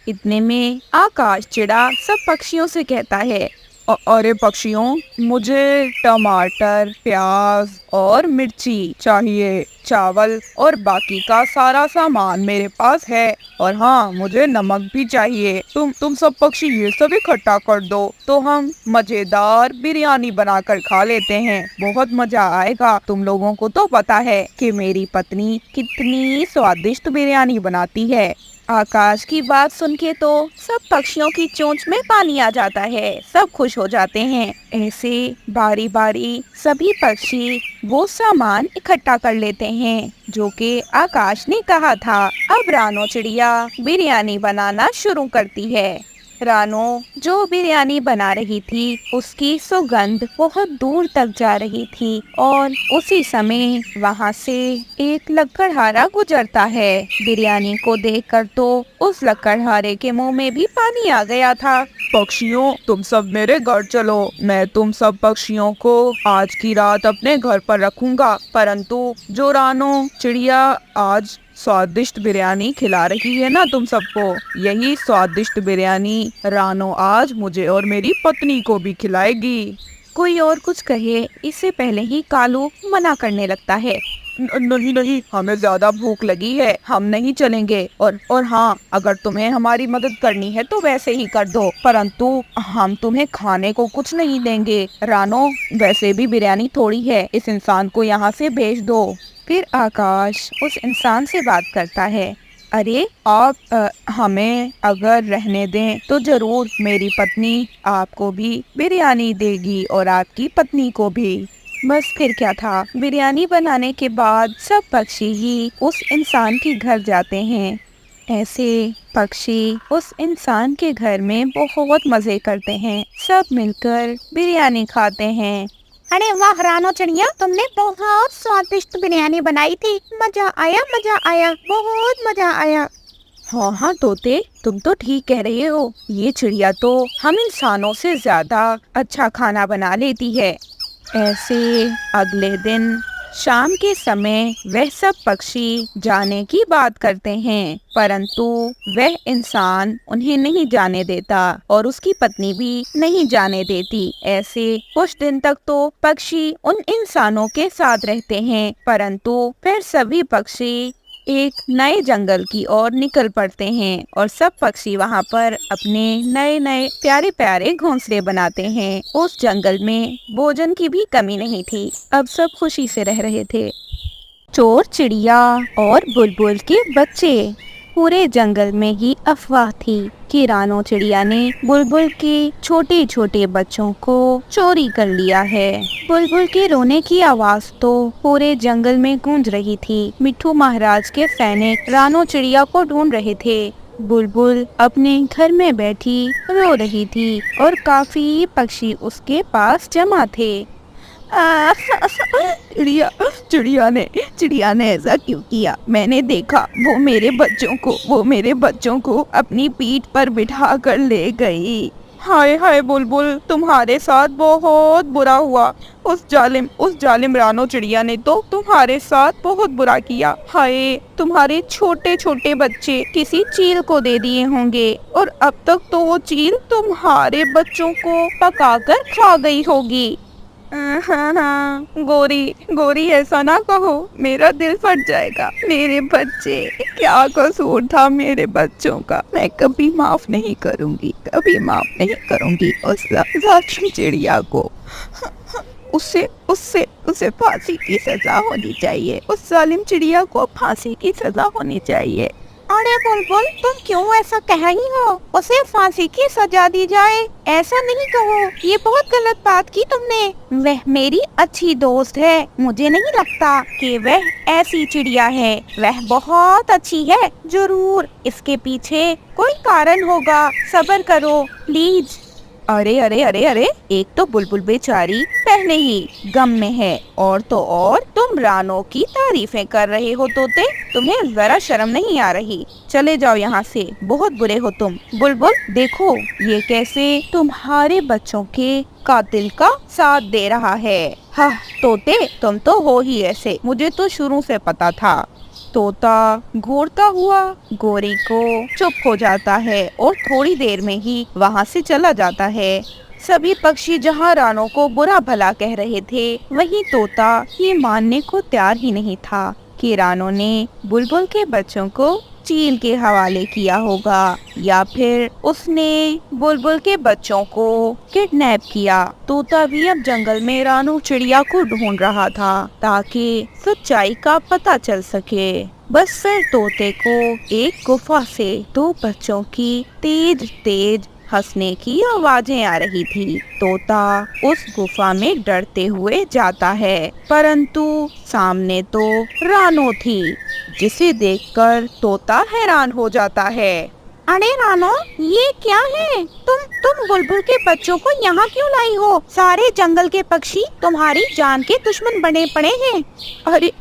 इतने में आकाश चिड़ा सब पक्षियों से कहता है, अरे पक्षियों, मुझे टमाटर, प्याज और मिर्ची चाहिए। चावल और बाकी का सारा सामान मेरे पास है, और हाँ, मुझे नमक भी चाहिए। तुम सब पक्षी ये सब इकट्ठा कर दो तो हम मजेदार बिरयानी बनाकर खा लेते हैं। बहुत मजा आएगा। तुम लोगों को तो पता है कि मेरी पत्नी कितनी स्वादिष्ट बिरयानी बनाती है। आकाश की बात सुन के तो सब पक्षियों की चोंच में पानी आ जाता है। सब खुश हो जाते हैं। ऐसे बारी बारी सभी पक्षी वो सामान इकट्ठा कर लेते हैं जो कि आकाश ने कहा था। अब रानो चिड़िया बिरयानी बनाना शुरू करती है। रानो जो बिरयानी बना रही थी उसकी सुगंध बहुत दूर तक जा रही थी, और उसी समय वहाँ से एक लकड़हारा गुजरता है। बिरयानी को देखकर तो उस लकड़हारे के मुंह में भी पानी आ गया था। पक्षियों, तुम सब मेरे घर चलो। मैं तुम सब पक्षियों को आज की रात अपने घर पर रखूंगा, परंतु जो रानो चिड़िया आज स्वादिष्ट बिरयानी खिला रही है ना तुम सबको, यही स्वादिष्ट बिरयानी रानो आज मुझे और मेरी पत्नी को भी खिलाएगी। कोई और कुछ कहे इससे पहले ही कालू मना करने लगता है। नहीं, हमें ज्यादा भूख लगी है, हम नहीं चलेंगे। और हाँ, अगर तुम्हें हमारी मदद करनी है तो वैसे ही कर दो, परंतु हम तुम्हें खाने को कुछ नहीं देंगे। रानो, वैसे भी बिरयानी थोड़ी है, इस इंसान को यहाँ से भेज दो। फिर आकाश उस इंसान से बात करता है, अरे आप हमें अगर रहने दें तो जरूर मेरी पत्नी आपको भी बिरयानी देगी और आपकी पत्नी को भी। बस फिर क्या था। बिरयानी बनाने के बाद सब पक्षी ही उस इंसान के घर जाते हैं। ऐसे पक्षी उस इंसान के घर में बहुत मजे करते हैं। सब मिलकर बिरयानी खाते हैं। अरे वाह रानो चिड़िया, तुमने बहुत स्वादिष्ट बिरयानी बनाई थी। मजा आया, बहुत मजा आया। हाँ तोते, तुम तो ठीक कह रहे हो। ये चिड़िया तो हम इंसानों से ज्यादा अच्छा खाना बना लेती है। ऐसे अगले दिन शाम के समय वह सब पक्षी जाने की बात करते हैं, परंतु वह इंसान उन्हें नहीं जाने देता और उसकी पत्नी भी नहीं जाने देती। ऐसे कुछ दिन तक तो पक्षी उन इंसानों के साथ रहते हैं, परंतु फिर सभी पक्षी एक नए जंगल की ओर निकल पड़ते हैं और सब पक्षी वहाँ पर अपने नए नए प्यारे प्यारे घोंसले बनाते हैं। उस जंगल में भोजन की भी कमी नहीं थी। अब सब खुशी से रह रहे थे। चोर चिड़िया और बुलबुल के बच्चे। पूरे जंगल में ही अफवाह थी कि रानो चिड़िया ने बुलबुल के छोटे छोटे बच्चों को चोरी कर लिया है। बुलबुल के रोने की आवाज तो पूरे जंगल में गूंज रही थी। मिट्ठू महाराज के सैनिक रानो चिड़िया को ढूंढ रहे थे। बुलबुल अपने घर में बैठी रो रही थी और काफी पक्षी उसके पास जमा थे। चिड़िया ने ऐसा क्यों किया? मैंने देखा वो मेरे बच्चों को अपनी पीठ पर बिठा कर ले गई। हाय हाय बुलबुल, तुम्हारे साथ बहुत बुरा हुआ। उस जालिम रानो चिड़िया ने तो तुम्हारे साथ बहुत बुरा किया। हाय, तुम्हारे छोटे छोटे बच्चे किसी चील को दे दिए होंगे और अब तक तो वो चील तुम्हारे बच्चों को पकाकर खा गई होगी। हाँ, गोरी ऐसा ना कहो, मेरा दिल फट जाएगा। मेरे बच्चे, क्या कसूर था मेरे बच्चों का? मैं कभी माफ नहीं करूंगी उस जालिम चिड़िया को। उसे फांसी की सजा होनी चाहिए। उस जालिम चिड़िया को फांसी की सजा होनी चाहिए। अरे बुलबुल, तुम क्यों ऐसा कह रही हो? उसे फांसी की सजा दी जाए? ऐसा नहीं कहो, ये बहुत गलत बात की तुमने। वह मेरी अच्छी दोस्त है। मुझे नहीं लगता कि वह ऐसी चिड़िया है। वह बहुत अच्छी है। जरूर इसके पीछे कोई कारण होगा। सब्र करो प्लीज। अरे, एक तो बुलबुल बेचारी पहले ही गम में है और तो और तुम रानो की तारीफें कर रहे हो तोते। तुम्हें जरा शर्म नहीं आ रही? चले जाओ यहाँ से, बहुत बुरे हो तुम। बुलबुल देखो, ये कैसे तुम्हारे बच्चों के कातिल का साथ दे रहा है। हाँ तोते, तुम तो हो ही ऐसे, मुझे तो शुरू से पता था। तोता घूरता हुआ गोरी को चुप हो जाता है और थोड़ी देर में ही वहाँ से चला जाता है। सभी पक्षी जहाँ रानो को बुरा भला कह रहे थे, वहीं तोता ये मानने को तैयार ही नहीं था कि रानो ने बुलबुल के बच्चों को चील के हवाले किया होगा या फिर उसने बुलबुल के बच्चों को किडनैप किया। तोता भी अब जंगल में रानो चिड़िया को ढूंढ रहा था ताकि सच्चाई का पता चल सके। बस फिर तोते को एक गुफा से दो बच्चों की तेज तेज हंसने की आवाजें आ रही थी। तोता उस गुफा में डरते हुए जाता है, परंतु सामने तो रानो थी, जिसे देखकर तोता हैरान हो जाता है। अरे रानो, ये क्या है? तुम बुलबुल के बच्चों को यहाँ क्यों लाई हो? सारे जंगल के पक्षी तुम्हारी जान के दुश्मन बने पड़े हैं।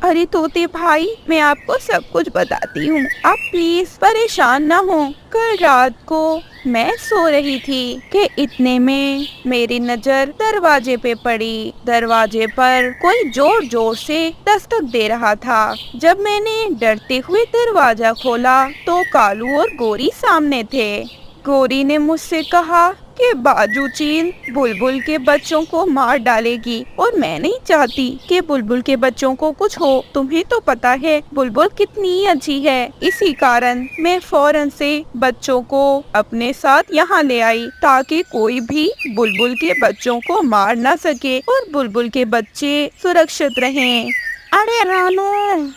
अरे तोते भाई, मैं आपको सब कुछ बताती हूँ, आप प्लीज परेशान ना हो। कल रात को मैं सो रही थी कि इतने में मेरी नजर दरवाजे पे पड़ी। दरवाजे पर कोई जोर जोर से दस्तक दे रहा था। जब मैंने डरते हुए दरवाजा खोला तो कालू और गोरी सामने थे। गोरी ने मुझसे कहा कि बाजू चील बुलबुल के बच्चों को मार डालेगी और मैं नहीं चाहती कि बुलबुल के बच्चों को कुछ हो। तुम्हें तो पता है बुलबुल कितनी अच्छी है, इसी कारण मैं फौरन से बच्चों को अपने साथ यहाँ ले आई ताकि कोई भी बुलबुल के बच्चों को मार ना सके और बुलबुल के बच्चे सुरक्षित रहें। अरे रानो,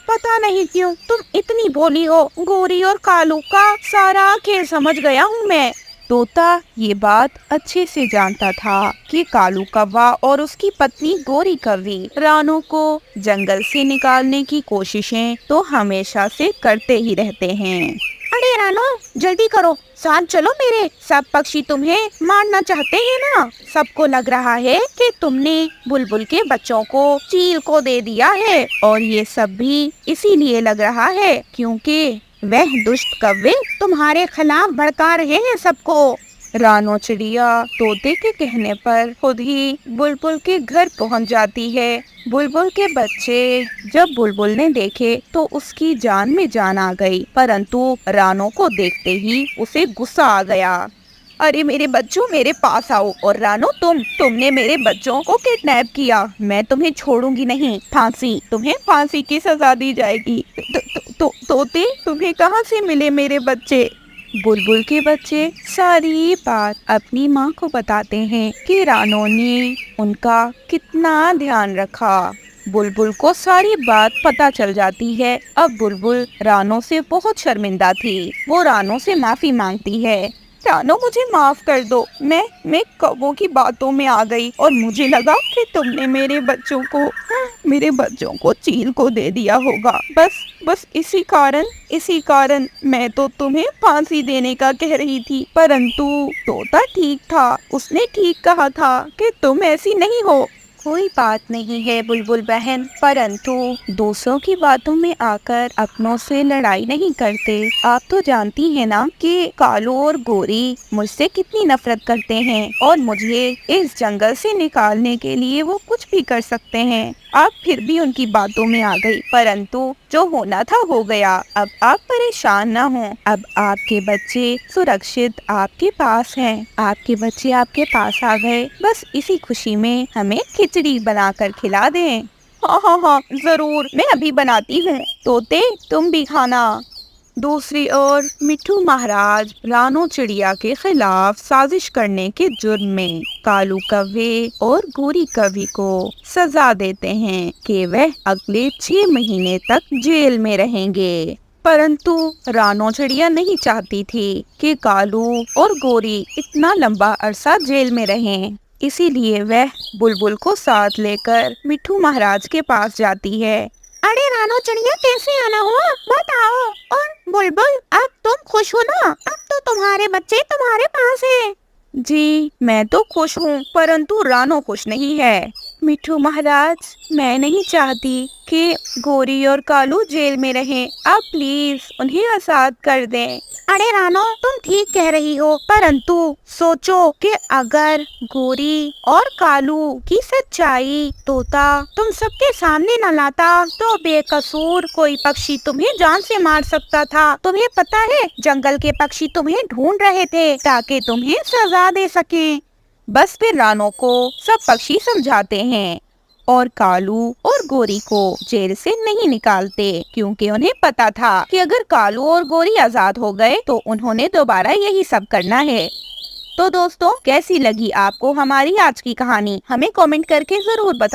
पता नहीं क्यों तुम इतनी भोली हो। गोरी और कालू का सारा खेल समझ गया हूँ मैं। तोता ये बात अच्छे से जानता था कि कालू कौवा और उसकी पत्नी गोरी कौवी रानो को जंगल से निकालने की कोशिशें तो हमेशा से करते ही रहते हैं। अरे रानो, जल्दी करो, साथ चलो मेरे। सब पक्षी तुम्हें मारना चाहते हैं ना। सबको लग रहा है कि तुमने बुलबुल के बच्चों को चील को दे दिया है और ये सब भी इसीलिए लग रहा है क्योंकि वह दुष्ट कौवे तुम्हारे खिलाफ भड़का रहे हैं सबको। रानो चिड़िया तोते के कहने पर खुद ही बुलबुल के घर पहुंच जाती है। बुलबुल के बच्चे जब बुलबुल ने देखे तो उसकी जान में जान आ गई, परंतु रानो को देखते ही उसे गुस्सा आ गया। अरे मेरे बच्चों, मेरे पास आओ। और रानो, तुमने मेरे बच्चों को किडनैप किया। मैं तुम्हें छोड़ूंगी नहीं। तुम्हें फांसी की सजा दी जाएगी। तोते तुम्हें कहाँ से मिले मेरे बच्चे? बुलबुल के बच्चे सारी बात अपनी माँ को बताते हैं कि रानो ने उनका कितना ध्यान रखा। बुलबुल को सारी बात पता चल जाती है। अब बुलबुल रानो से बहुत शर्मिंदा थी। वो रानो से माफी मांगती है। रानो, मुझे माफ कर दो। मैं कौवों की बातों में आ गई और मुझे लगा कि तुमने मेरे बच्चों को चील को दे दिया होगा। बस इसी कारण मैं तो तुम्हें फांसी देने का कह रही थी, परंतु तोता ठीक था। उसने ठीक कहा था कि तुम ऐसी नहीं हो। कोई बात नहीं है बुलबुल बहन, परंतु दूसरों की बातों में आकर अपनों से लड़ाई नहीं करते। आप तो जानती हैं ना कि कालू और गोरी मुझसे कितनी नफरत करते हैं और मुझे इस जंगल से निकालने के लिए वो कुछ भी कर सकते हैं। आप फिर भी उनकी बातों में आ गई, परंतु जो होना था हो गया। अब आप परेशान ना हो। अब आपके बच्चे सुरक्षित आपके पास हैं। आपके बच्चे आपके पास आ गए। बस इसी खुशी में हमें खिचड़ी बनाकर खिला दें। हाँ, जरूर, मैं अभी बनाती हूँ। तोते, तुम भी खाना। दूसरी ओर मिट्ठू महाराज रानो चिड़िया के खिलाफ साजिश करने के जुर्म में कालू कौवे और गोरी कौवी को सजा देते हैं कि वह अगले 6 महीने तक जेल में रहेंगे। परंतु रानो चिड़िया नहीं चाहती थी कि कालू और गोरी इतना लंबा अरसा जेल में रहें। इसीलिए वह बुलबुल को साथ लेकर मिट्ठू महाराज के पास जाती है। अरे रानो चिड़िया, कैसे आना हुआ, बताओ। और बुलबुल, अब तुम खुश हो ना? अब तो तुम्हारे बच्चे तुम्हारे पास हैं। जी, मैं तो खुश हूँ, परंतु रानो खुश नहीं है। मिट्ठू महाराज, मैं नहीं चाहती कि गोरी और कालू जेल में रहें। आप प्लीज उन्हें आजाद कर दें। अरे रानो, तुम ठीक कह रही हो, परंतु सोचो कि अगर गोरी और कालू की सच्चाई तोता तुम सबके सामने न लाता तो बेकसूर कोई पक्षी तुम्हें जान से मार सकता था। तुम्हें पता है, जंगल के पक्षी तुम्हें ढूंढ रहे थे ताकि तुम्हें सजा दे सकें। बस फिर रानो को सब पक्षी समझाते हैं और कालू और गोरी को जेल से नहीं निकालते, क्योंकि उन्हें पता था कि अगर कालू और गोरी आजाद हो गए तो उन्होंने दोबारा यही सब करना है। तो दोस्तों, कैसी लगी आपको हमारी आज की कहानी? हमें कमेंट करके जरूर बताएं।